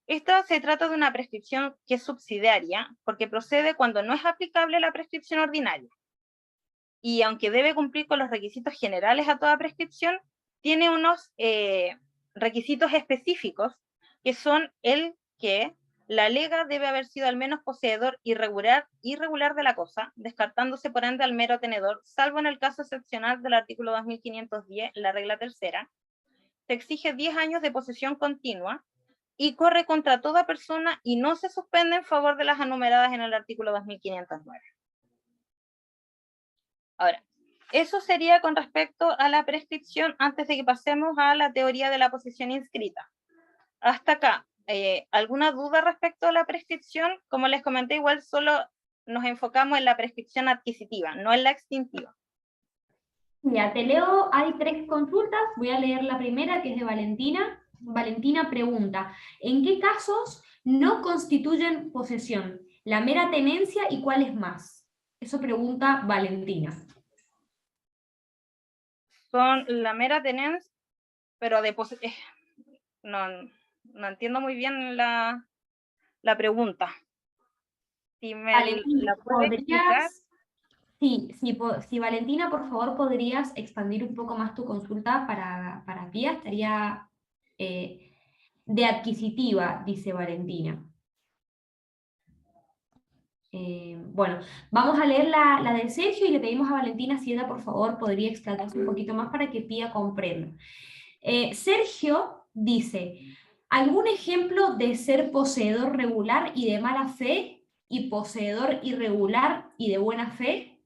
Esta se trata de una prescripción que es subsidiaria, porque procede cuando no es aplicable la prescripción ordinaria. Y aunque debe cumplir con los requisitos generales a toda prescripción, tiene unos requisitos específicos, que son el que la alega debe haber sido al menos poseedor irregular de la cosa, descartándose por ende al mero tenedor, salvo en el caso excepcional del artículo 2510, la regla tercera. Se exige 10 años de posesión continua y corre contra toda persona y no se suspende en favor de las enumeradas en el artículo 2509. Ahora, eso sería con respecto a la prescripción antes de que pasemos a la teoría de la posesión inscrita. Hasta acá, ¿alguna duda respecto a la prescripción? Como les comenté, igual solo nos enfocamos en la prescripción adquisitiva, no en la extintiva. Ya, te leo, hay 3 consultas, voy a leer la primera, que es de Valentina. Valentina pregunta, ¿en qué casos no constituyen posesión? ¿La mera tenencia y cuáles más? Eso pregunta Valentina. Son la mera tenencia, pero de posesión. No entiendo muy bien la pregunta. Si me Valentina, la puede explicar. Sí, Valentina, por favor, podrías expandir un poco más tu consulta para Pía, estaría de adquisitiva, dice Valentina. Bueno, vamos a leer la de Sergio y le pedimos a Valentina si ella, por favor, podría explicarse un poquito más para que Pía comprenda. Sergio dice, ¿algún ejemplo de ser poseedor regular y de mala fe y poseedor irregular y de buena fe?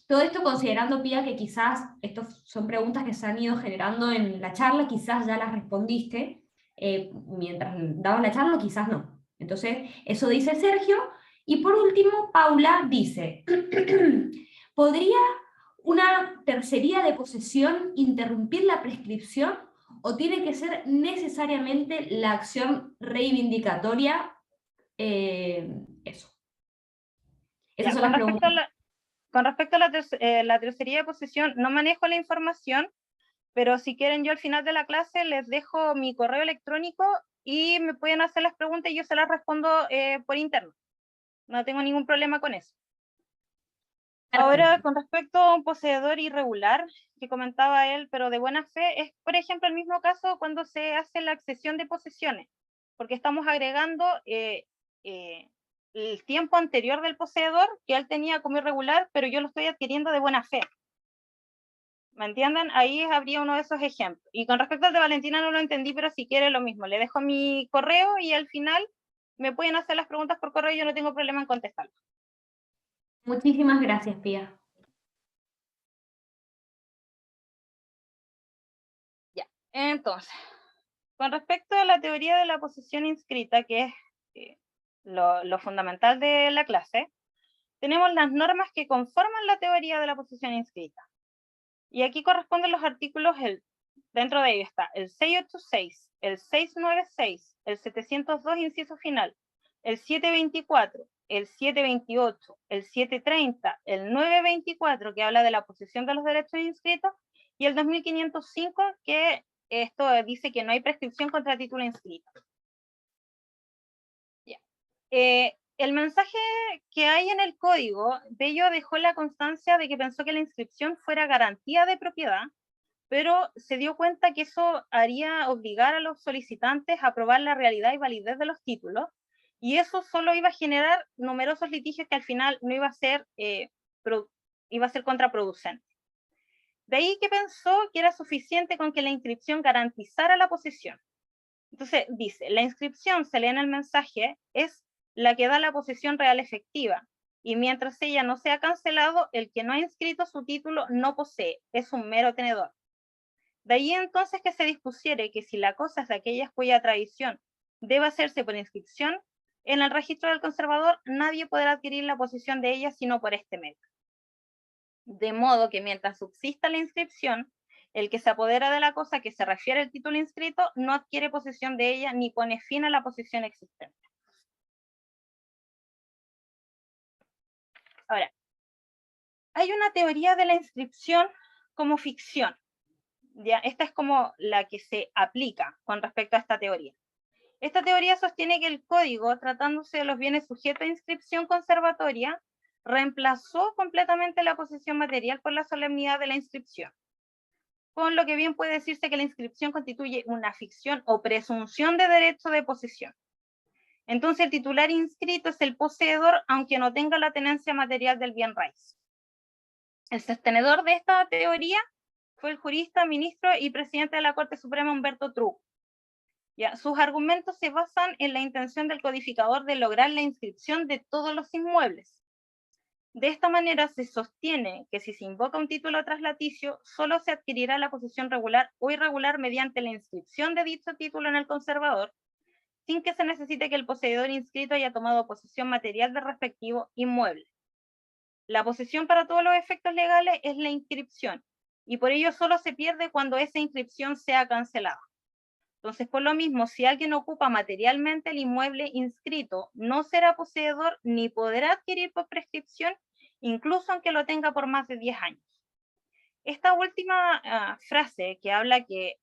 Todo esto considerando, Pía, que quizás estas son preguntas que se han ido generando en la charla, quizás ya las respondiste mientras dabas la charla, quizás no. Entonces, eso dice Sergio. Y por último, Paula dice, ¿podría una tercería de posesión interrumpir la prescripción o tiene que ser necesariamente la acción reivindicatoria? Eso. Esas Ya, son las preguntas. con respecto a la tercería de posesión, no manejo la información, pero si quieren yo al final de la clase les dejo mi correo electrónico y me pueden hacer las preguntas y yo se las respondo por interno. No tengo ningún problema con eso. Ahora, con respecto a un poseedor irregular, que comentaba él, pero de buena fe, es, por ejemplo, el mismo caso cuando se hace la accesión de posesiones, porque estamos agregando el tiempo anterior del poseedor, que él tenía como irregular, pero yo lo estoy adquiriendo de buena fe. ¿Me entienden? Ahí habría uno de esos ejemplos. Y con respecto al de Valentina no lo entendí, pero si quiere lo mismo. Le dejo mi correo y al final me pueden hacer las preguntas por correo y yo no tengo problema en contestarlas. Muchísimas gracias, Pía. Ya, entonces, con respecto a la teoría de la posesión inscrita, que es lo fundamental de la clase, tenemos las normas que conforman la teoría de la posesión inscrita. Y aquí corresponden los artículos, dentro de ellos está el 686, el 696, el 702 inciso final, el 724, el 728, el 730, el 924 que habla de la posesión de los derechos inscritos y el 2505 que esto dice que no hay prescripción contra título inscrito. Ya. El mensaje que hay en el código, Bello dejó la constancia de que pensó que la inscripción fuera garantía de propiedad, pero se dio cuenta que eso haría obligar a los solicitantes a probar la realidad y validez de los títulos, y eso solo iba a generar numerosos litigios que al final no iba a ser, iba a ser contraproducente. De ahí que pensó que era suficiente con que la inscripción garantizara la posesión. Entonces dice, la inscripción, se lee en el mensaje, es la que da la posesión real efectiva, y mientras ella no sea cancelado, el que no ha inscrito su título no posee, es un mero tenedor. De ahí entonces que se dispusiere que si la cosa es de aquellas cuya tradición debe hacerse por inscripción, en el registro del conservador nadie podrá adquirir la posesión de ella sino por este medio. De modo que mientras subsista la inscripción, el que se apodera de la cosa que se refiere al título inscrito no adquiere posesión de ella ni pone fin a la posesión existente. Ahora, hay una teoría de la inscripción como ficción. ¿Ya? Esta es como la que se aplica con respecto a esta teoría. Esta teoría sostiene que el código, tratándose de los bienes sujetos a inscripción conservatoria, reemplazó completamente la posesión material por la solemnidad de la inscripción, con lo que bien puede decirse que la inscripción constituye una ficción o presunción de derecho de posesión. Entonces el titular inscrito es el poseedor, aunque no tenga la tenencia material del bien raíz. El sostenedor de esta teoría fue el jurista, ministro y presidente de la Corte Suprema Humberto Truco. Ya, sus argumentos se basan en la intención del codificador de lograr la inscripción de todos los inmuebles. De esta manera se sostiene que si se invoca un título traslaticio, solo se adquirirá la posesión regular o irregular mediante la inscripción de dicho título en el conservador, sin que se necesite que el poseedor inscrito haya tomado posesión material del respectivo inmueble. La posesión para todos los efectos legales es la inscripción, y por ello solo se pierde cuando esa inscripción sea cancelada. Entonces, por lo mismo, si alguien ocupa materialmente el inmueble inscrito, no será poseedor ni podrá adquirir por prescripción, incluso aunque lo tenga por más de 10 años. Esta última frase que habla que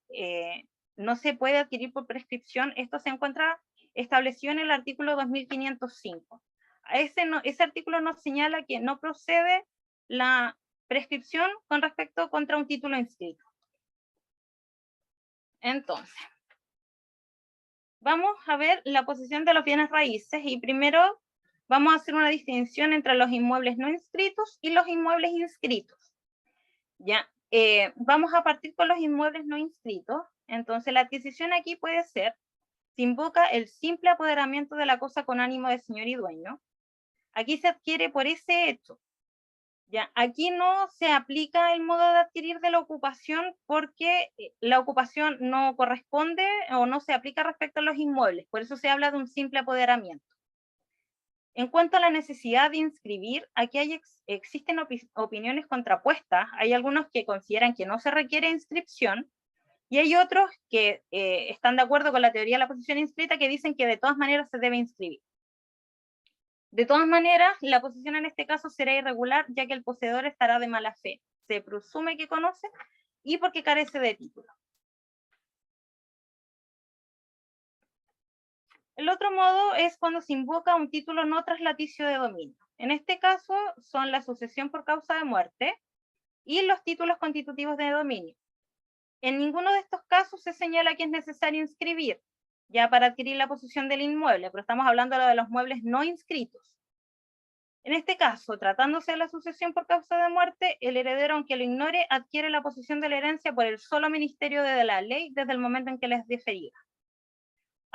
no se puede adquirir por prescripción, esto se encuentra establecido en el artículo 2505. Ese artículo nos señala que no procede la prescripción con respecto contra un título inscrito. Entonces, vamos a ver la posesión de los bienes raíces y primero vamos a hacer una distinción entre los inmuebles no inscritos y los inmuebles inscritos. Ya, vamos a partir con los inmuebles no inscritos. Entonces la adquisición aquí puede ser se invoca el simple apoderamiento de la cosa con ánimo de señor y dueño. Aquí se adquiere por ese hecho. Ya, aquí no se aplica el modo de adquirir de la ocupación porque la ocupación no corresponde o no se aplica respecto a los inmuebles, por eso se habla de un simple apoderamiento. En cuanto a la necesidad de inscribir, aquí existen opiniones contrapuestas. Hay algunos que consideran que no se requiere inscripción y hay otros que están de acuerdo con la teoría de la posesión inscrita que dicen que de todas maneras se debe inscribir. De todas maneras, la posesión en este caso será irregular, ya que el poseedor estará de mala fe. Se presume que conoce y porque carece de título. El otro modo es cuando se invoca un título no traslaticio de dominio. En este caso son la sucesión por causa de muerte y los títulos constitutivos de dominio. En ninguno de estos casos se señala que es necesario inscribir, ya para adquirir la posesión del inmueble, pero estamos hablando de los muebles no inscritos. En este caso, tratándose de la sucesión por causa de muerte, el heredero, aunque lo ignore, adquiere la posesión de la herencia por el solo ministerio de la ley desde el momento en que les es deferida.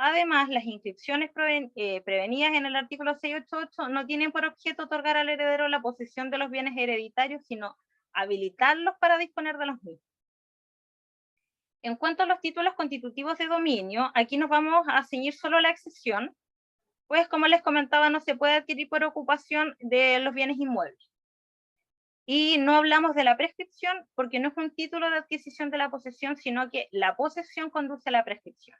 Además, las inscripciones prevenidas en el artículo 688 no tienen por objeto otorgar al heredero la posesión de los bienes hereditarios, sino habilitarlos para disponer de los mismos. En cuanto a los títulos constitutivos de dominio, aquí nos vamos a ceñir solo la accesión, pues como les comentaba, no se puede adquirir por ocupación de los bienes inmuebles. Y no hablamos de la prescripción porque no es un título de adquisición de la posesión, sino que la posesión conduce a la prescripción.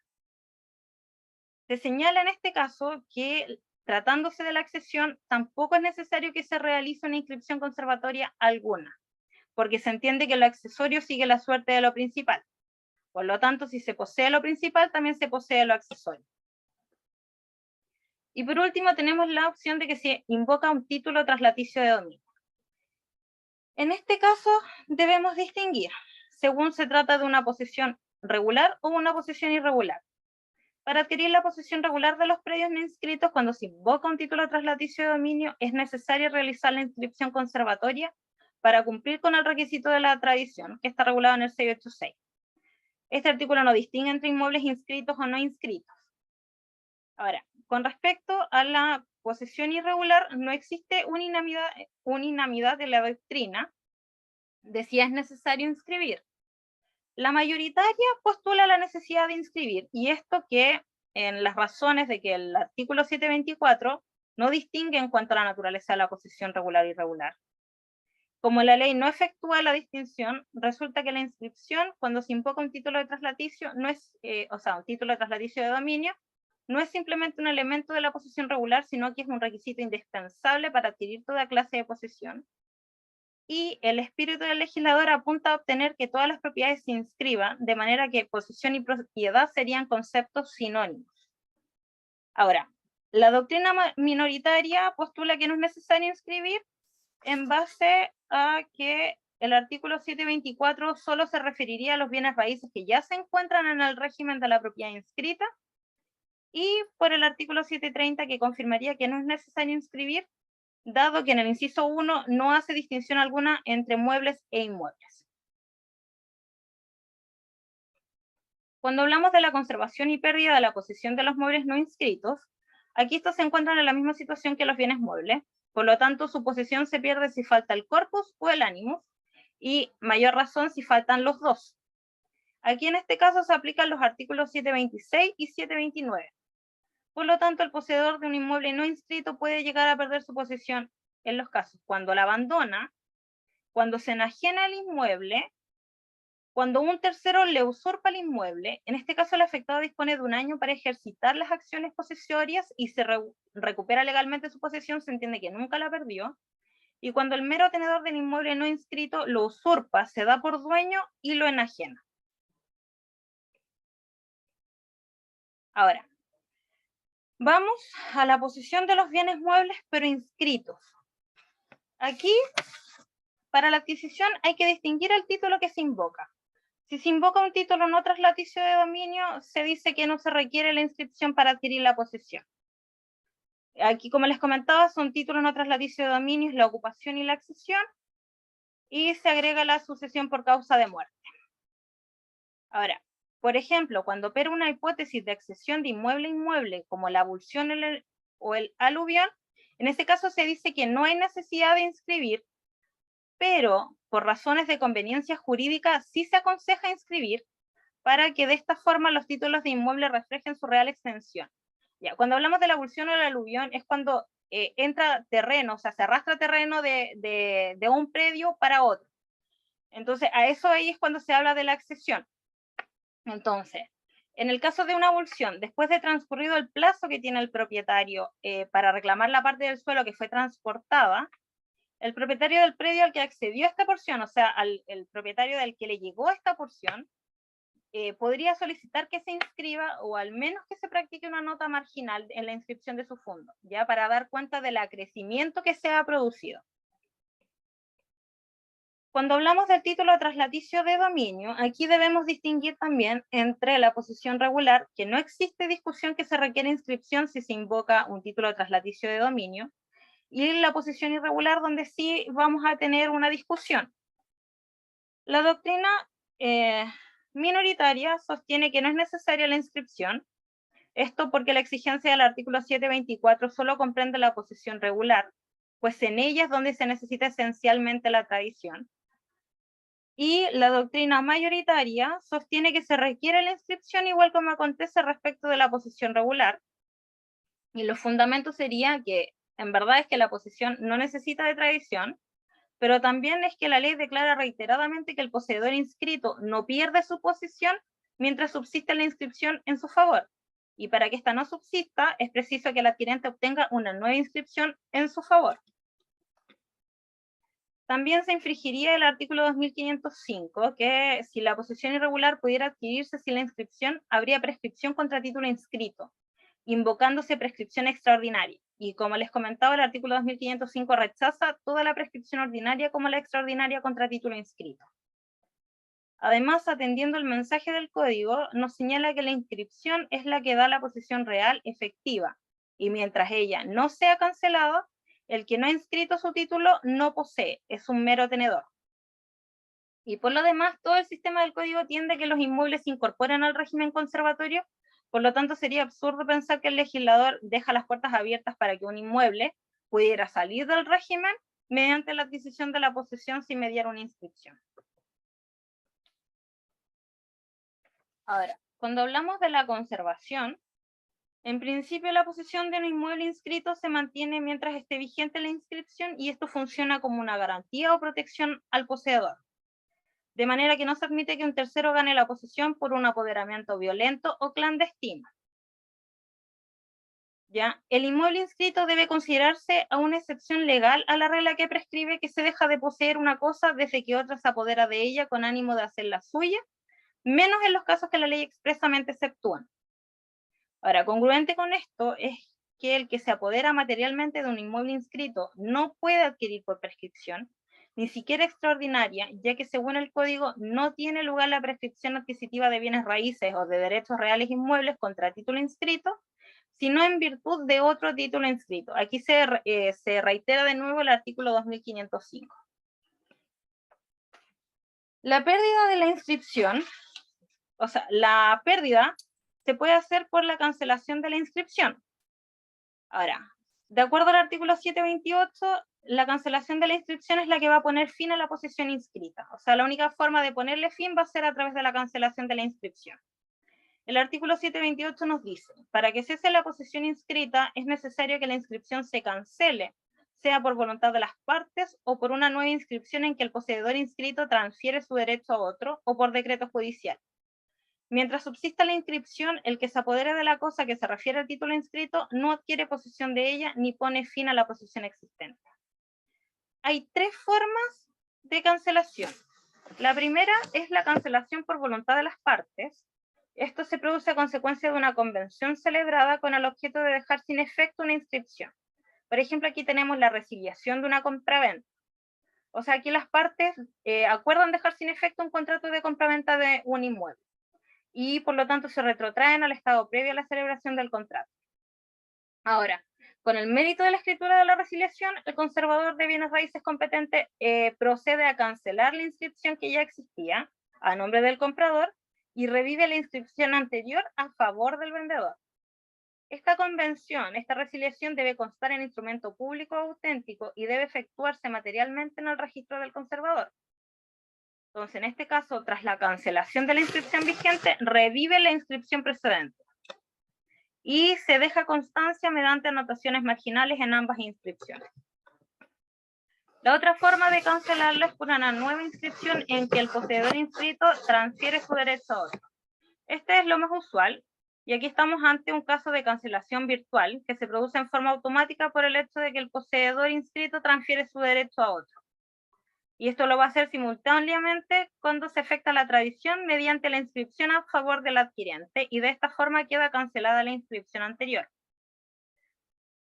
Se señala en este caso que, tratándose de la accesión, tampoco es necesario que se realice una inscripción conservatoria alguna, porque se entiende que lo accesorio sigue la suerte de lo principal. Por lo tanto, si se posee lo principal, también se posee lo accesorio. Y por último, tenemos la opción de que se invoca un título traslaticio de dominio. En este caso, debemos distinguir, según se trata de una posesión regular o una posesión irregular. Para adquirir la posesión regular de los predios no inscritos, cuando se invoca un título traslaticio de dominio, es necesario realizar la inscripción conservatoria para cumplir con el requisito de la tradición, que está regulado en el 686. Este artículo no distingue entre inmuebles inscritos o no inscritos. Ahora, con respecto a la posesión irregular, no existe unanimidad de la doctrina de si es necesario inscribir. La mayoritaria postula la necesidad de inscribir, y esto que en las razones de que el artículo 724 no distingue en cuanto a la naturaleza de la posesión regular e irregular. Como la ley no efectúa la distinción, resulta que la inscripción, cuando se invoca un título de traslaticio, no es, un título de traslaticio de dominio, no es simplemente un elemento de la posesión regular, sino que es un requisito indispensable para adquirir toda clase de posesión. Y el espíritu del legislador apunta a obtener que todas las propiedades se inscriban, de manera que posesión y propiedad serían conceptos sinónimos. Ahora, la doctrina minoritaria postula que no es necesario inscribir en base a que el artículo 724 solo se referiría a los bienes raíces que ya se encuentran en el régimen de la propiedad inscrita, y por el artículo 730 que confirmaría que no es necesario inscribir, dado que en el inciso 1 no hace distinción alguna entre muebles e inmuebles. Cuando hablamos de la conservación y pérdida de la posesión de los muebles no inscritos, aquí estos se encuentran en la misma situación que los bienes muebles, por lo tanto su posesión se pierde si falta el corpus o el animus, y mayor razón si faltan los dos. Aquí en este caso se aplican los artículos 726 y 729. Por lo tanto, el poseedor de un inmueble no inscrito puede llegar a perder su posesión en los casos cuando la abandona, cuando se enajena el inmueble, cuando un tercero le usurpa el inmueble. En este caso, el afectado dispone de un año para ejercitar las acciones posesorias y se recupera legalmente su posesión, se entiende que nunca la perdió. Y cuando el mero tenedor del inmueble no inscrito lo usurpa, se da por dueño y lo enajena. Ahora, vamos a la posesión de los bienes muebles pero inscritos. Aquí, para la adquisición hay que distinguir el título que se invoca. Si se invoca un título no traslaticio de dominio, se dice que no se requiere la inscripción para adquirir la posesión. Aquí, como les comentaba, son títulos no traslaticio de dominio, la ocupación y la accesión, y se agrega la sucesión por causa de muerte. Ahora, Por ejemplo, cuando opera una hipótesis de accesión de inmueble a inmueble, como la avulsión o el aluvión, en ese caso se dice que no hay necesidad de inscribir, pero por razones de conveniencia jurídica sí se aconseja inscribir para que de esta forma los títulos de inmueble reflejen su real extensión. Ya, cuando hablamos de la avulsión o el aluvión es cuando entra terreno, o sea, se arrastra terreno de un predio para otro. Entonces, a eso ahí es cuando se habla de la accesión. Entonces, en el caso de una avulsión, después de transcurrido el plazo que tiene el propietario para reclamar la parte del suelo que fue transportada, el propietario del predio al que accedió a esta porción, o sea, el propietario del que le llegó a esta porción, podría solicitar que se inscriba o al menos que se practique una nota marginal en la inscripción de su fondo, ya para dar cuenta del acrecimiento que se ha producido. Cuando hablamos del título traslaticio de dominio, aquí debemos distinguir también entre la posición regular, que no existe discusión que se requiere inscripción si se invoca un título traslaticio de dominio, y la posición irregular, donde sí vamos a tener una discusión. La doctrina minoritaria sostiene que no es necesaria la inscripción, esto porque la exigencia del artículo 724 solo comprende la posición regular, pues en ella es donde se necesita esencialmente la tradición. Y la doctrina mayoritaria sostiene que se requiere la inscripción igual como acontece respecto de la posición regular. Y los fundamentos serían que en verdad es que la posición no necesita de tradición, pero también es que la ley declara reiteradamente que el poseedor inscrito no pierde su posición mientras subsiste la inscripción en su favor. Y para que esta no subsista, es preciso que el adquirente obtenga una nueva inscripción en su favor. También se infringiría el artículo 2505, que si la posesión irregular pudiera adquirirse sin la inscripción, habría prescripción contra título inscrito, invocándose prescripción extraordinaria. Y como les comentaba, el artículo 2505 rechaza toda la prescripción ordinaria como la extraordinaria contra título inscrito. Además, atendiendo el mensaje del código, nos señala que la inscripción es la que da la posesión real efectiva, y mientras ella no sea cancelada, el que no ha inscrito su título no posee, es un mero tenedor. Y por lo demás, todo el sistema del código tiende a que los inmuebles se incorporen al régimen conservatorio, por lo tanto sería absurdo pensar que el legislador deja las puertas abiertas para que un inmueble pudiera salir del régimen mediante la adquisición de la posesión sin mediar una inscripción. Ahora, cuando hablamos de la conservación, en principio la posesión de un inmueble inscrito se mantiene mientras esté vigente la inscripción y esto funciona como una garantía o protección al poseedor. De manera que no se admite que un tercero gane la posesión por un apoderamiento violento o clandestino. ¿Ya? El inmueble inscrito debe considerarse a una excepción legal a la regla que prescribe que se deja de poseer una cosa desde que otra se apodera de ella con ánimo de hacerla suya, menos en los casos que la ley expresamente exceptúan. Ahora, congruente con esto es que el que se apodera materialmente de un inmueble inscrito no puede adquirir por prescripción, ni siquiera extraordinaria, ya que según el código no tiene lugar la prescripción adquisitiva de bienes raíces o de derechos reales inmuebles contra título inscrito, sino en virtud de otro título inscrito. Aquí se reitera de nuevo el artículo 2505. La pérdida de la inscripción, o sea, la pérdida se puede hacer por la cancelación de la inscripción. Ahora, de acuerdo al artículo 728, la cancelación de la inscripción es la que va a poner fin a la posesión inscrita. O sea, la única forma de ponerle fin va a ser a través de la cancelación de la inscripción. El artículo 728 nos dice, para que cese la posesión inscrita es necesario que la inscripción se cancele, sea por voluntad de las partes o por una nueva inscripción en que el poseedor inscrito transfiere su derecho a otro o por decreto judicial. Mientras subsista la inscripción, el que se apodere de la cosa que se refiere al título inscrito no adquiere posesión de ella ni pone fin a la posesión existente. Hay tres formas de cancelación. La primera es la cancelación por voluntad de las partes. Esto se produce a consecuencia de una convención celebrada con el objeto de dejar sin efecto una inscripción. Por ejemplo, aquí tenemos la resiliación de una compraventa. O sea, aquí las partes acuerdan dejar sin efecto un contrato de compraventa de un inmueble y por lo tanto se retrotraen al estado previo a la celebración del contrato. Ahora, con el mérito de la escritura de la resiliación, el conservador de bienes raíces competente procede a cancelar la inscripción que ya existía a nombre del comprador y revive la inscripción anterior a favor del vendedor. Esta convención, esta resiliación debe constar en instrumento público auténtico y debe efectuarse materialmente en el registro del conservador. Entonces, en este caso, tras la cancelación de la inscripción vigente, revive la inscripción precedente y se deja constancia mediante anotaciones marginales en ambas inscripciones. La otra forma de cancelarla es por una nueva inscripción en que el poseedor inscrito transfiere su derecho a otro. Este es lo más usual, y aquí estamos ante un caso de cancelación virtual que se produce en forma automática por el hecho de que el poseedor inscrito transfiere su derecho a otro. Y esto lo va a hacer simultáneamente cuando se efectúa la tradición mediante la inscripción a favor del adquirente, y de esta forma queda cancelada la inscripción anterior.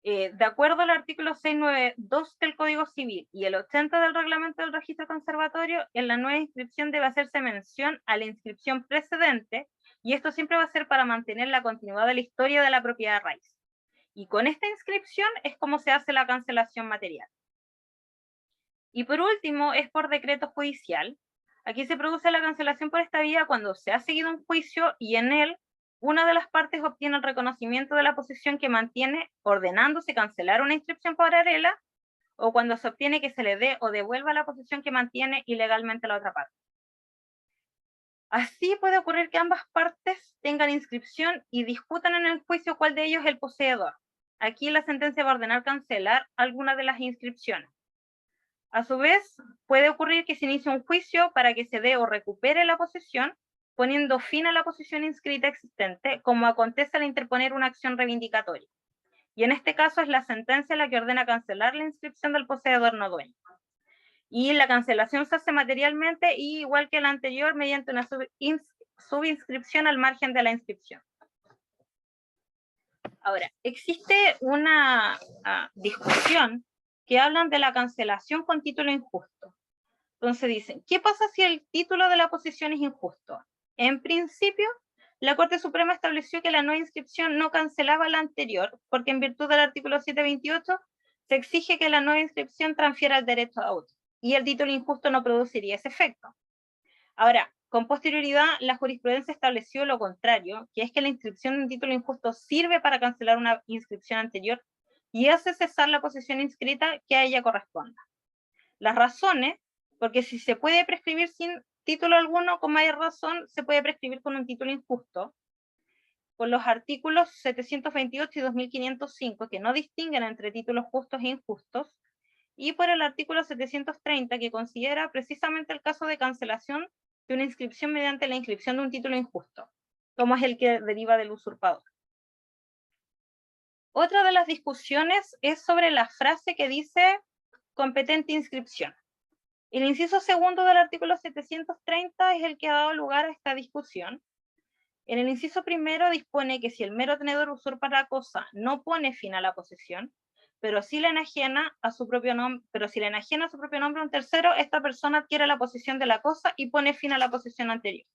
De acuerdo al artículo 692 del Código Civil y el 80 del Reglamento del Registro Conservatorio, en la nueva inscripción debe hacerse mención a la inscripción precedente, y esto siempre va a ser para mantener la continuidad de la historia de la propiedad raíz. Y con esta inscripción es como se hace la cancelación material. Y por último, es por decreto judicial. Aquí se produce la cancelación por esta vía cuando se ha seguido un juicio y en él una de las partes obtiene el reconocimiento de la posesión que mantiene, ordenándose cancelar una inscripción paralela, o cuando se obtiene que se le dé o devuelva la posesión que mantiene ilegalmente la otra parte. Así puede ocurrir que ambas partes tengan inscripción y discutan en el juicio cuál de ellos es el poseedor. Aquí la sentencia va a ordenar cancelar alguna de las inscripciones. A su vez, puede ocurrir que se inicie un juicio para que se dé o recupere la posesión, poniendo fin a la posesión inscrita existente, como acontece al interponer una acción reivindicatoria. Y en este caso es la sentencia la que ordena cancelar la inscripción del poseedor no dueño. Y la cancelación se hace materialmente y, igual que la anterior, mediante una subinscripción al margen de la inscripción. Ahora, existe una discusión que hablan de la cancelación con título injusto. Entonces dicen, ¿qué pasa si el título de la posesión es injusto? En principio, la Corte Suprema estableció que la nueva inscripción no cancelaba la anterior, porque en virtud del artículo 728 se exige que la nueva inscripción transfiera el derecho a otro, y el título injusto no produciría ese efecto. Ahora, con posterioridad, la jurisprudencia estableció lo contrario, que es que la inscripción de un título injusto sirve para cancelar una inscripción anterior y hace cesar la posesión inscrita que a ella corresponda. Las razones, porque si se puede prescribir sin título alguno, con mayor razón se puede prescribir con un título injusto, por los artículos 728 y 2505, que no distinguen entre títulos justos e injustos, y por el artículo 730, que considera precisamente el caso de cancelación de una inscripción mediante la inscripción de un título injusto, como es el que deriva del usurpador. Otra de las discusiones es sobre la frase que dice competente inscripción. El inciso segundo del artículo 730 es el que ha dado lugar a esta discusión. En el inciso primero dispone que si el mero tenedor usurpa la cosa no pone fin a la posesión, pero si le enajena a su propio nombre, a un tercero, esta persona adquiere la posesión de la cosa y pone fin a la posesión anterior.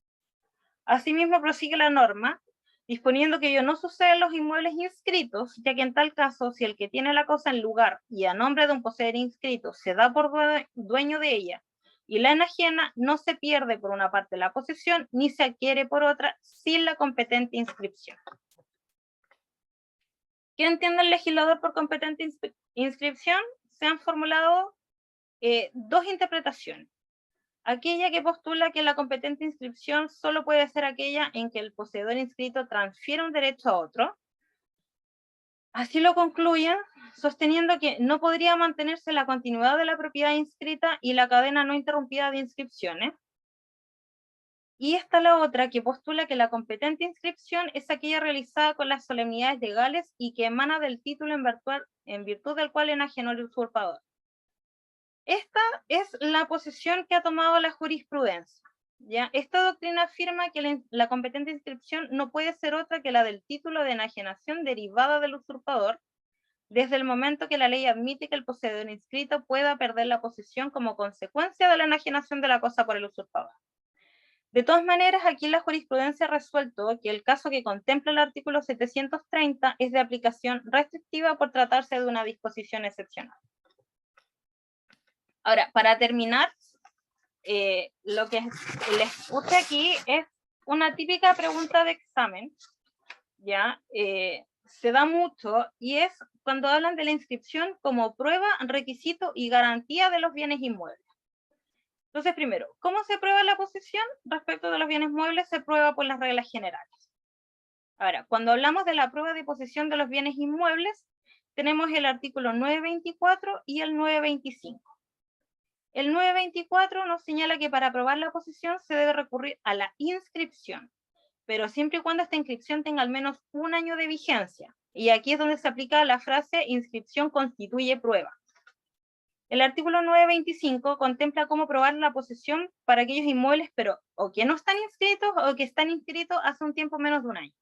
Asimismo prosigue la norma, disponiendo que ello no sucede en los inmuebles inscritos, ya que en tal caso, si el que tiene la cosa en lugar y a nombre de un poseedor inscrito se da por dueño de ella y la enajena, no se pierde por una parte la posesión ni se adquiere por otra sin la competente inscripción. ¿Qué entiende el legislador por competente inscripción? Se han formulado dos interpretaciones. Aquella que postula que la competente inscripción solo puede ser aquella en que el poseedor inscrito transfiere un derecho a otro. Así lo concluyen, sosteniendo que no podría mantenerse la continuidad de la propiedad inscrita y la cadena no interrumpida de inscripciones. Y está la otra, que postula que la competente inscripción es aquella realizada con las solemnidades legales y que emana del título en virtud del cual enajenó el usurpador. Esta es la posición que ha tomado la jurisprudencia. ¿Ya? Esta doctrina afirma que la competente inscripción no puede ser otra que la del título de enajenación derivada del usurpador, desde el momento que la ley admite que el poseedor inscrito pueda perder la posesión como consecuencia de la enajenación de la cosa por el usurpador. De todas maneras, aquí la jurisprudencia ha resuelto que el caso que contempla el artículo 730 es de aplicación restrictiva por tratarse de una disposición excepcional. Ahora, para terminar, lo que les puse aquí es una típica pregunta de examen, ¿ya? Se da mucho, y es cuando hablan de la inscripción como prueba, requisito y garantía de los bienes inmuebles. Entonces, primero, ¿cómo se prueba la posesión? Respecto de los bienes muebles, se prueba por las reglas generales. Ahora, cuando hablamos de la prueba de posesión de los bienes inmuebles, tenemos el artículo 924 y el 925. El 924 nos señala que para probar la posesión se debe recurrir a la inscripción, pero siempre y cuando esta inscripción tenga al menos un año de vigencia. Y aquí es donde se aplica la frase inscripción constituye prueba. El artículo 925 contempla cómo probar la posesión para aquellos inmuebles, pero o que no están inscritos o que están inscritos hace un tiempo menos de un año.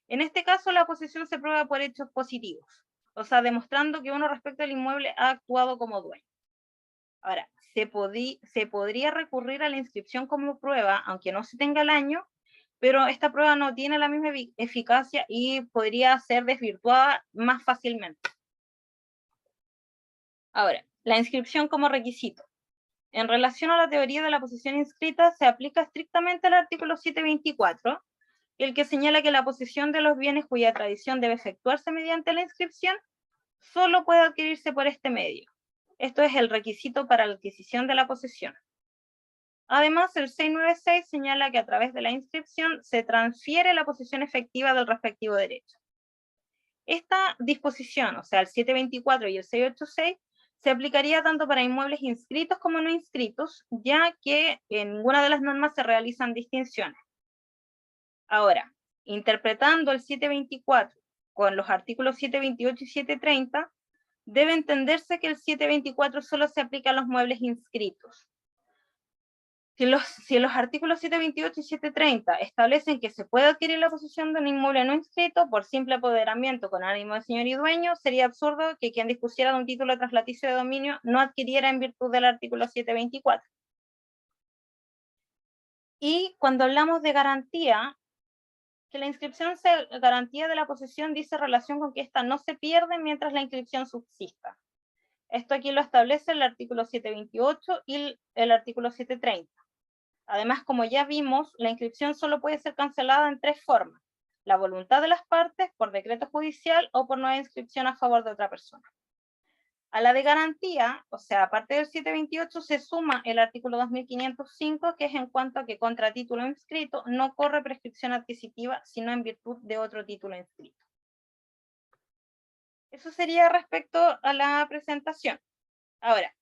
En este caso, la posesión se prueba por hechos positivos, o sea, demostrando que uno respecto al inmueble ha actuado como dueño. Ahora, se podría recurrir a la inscripción como prueba, aunque no se tenga el año, pero esta prueba no tiene la misma eficacia y podría ser desvirtuada más fácilmente. Ahora, la inscripción como requisito. En relación a la teoría de la posesión inscrita, se aplica estrictamente el artículo 724, el que señala que la posesión de los bienes cuya tradición debe efectuarse mediante la inscripción, solo puede adquirirse por este medio. Esto es el requisito para la adquisición de la posesión. Además, el 696 señala que a través de la inscripción se transfiere la posesión efectiva del respectivo derecho. Esta disposición, o sea, el 724 y el 686, se aplicaría tanto para inmuebles inscritos como no inscritos, ya que en ninguna de las normas se realizan distinciones. Ahora, interpretando el 724 con los artículos 728 y 730, debe entenderse que el 724 solo se aplica a los muebles inscritos. Si los artículos 728 y 730 establecen que se puede adquirir la posesión de un inmueble no inscrito por simple apoderamiento con ánimo de señor y dueño, sería absurdo que quien dispusiera de un título traslaticio de dominio no adquiriera en virtud del artículo 724. Y cuando hablamos de garantía, que la inscripción sea garantía de la posesión dice relación con que ésta no se pierde mientras la inscripción subsista. Esto aquí lo establece el artículo 728 y el artículo 730. Además, como ya vimos, la inscripción solo puede ser cancelada en tres formas: la voluntad de las partes, por decreto judicial o por nueva inscripción a favor de otra persona. A la de garantía, o sea, aparte del 728, se suma el artículo 2505, que es en cuanto a que contra título inscrito no corre prescripción adquisitiva, sino en virtud de otro título inscrito. Eso sería respecto a la presentación. Ahora,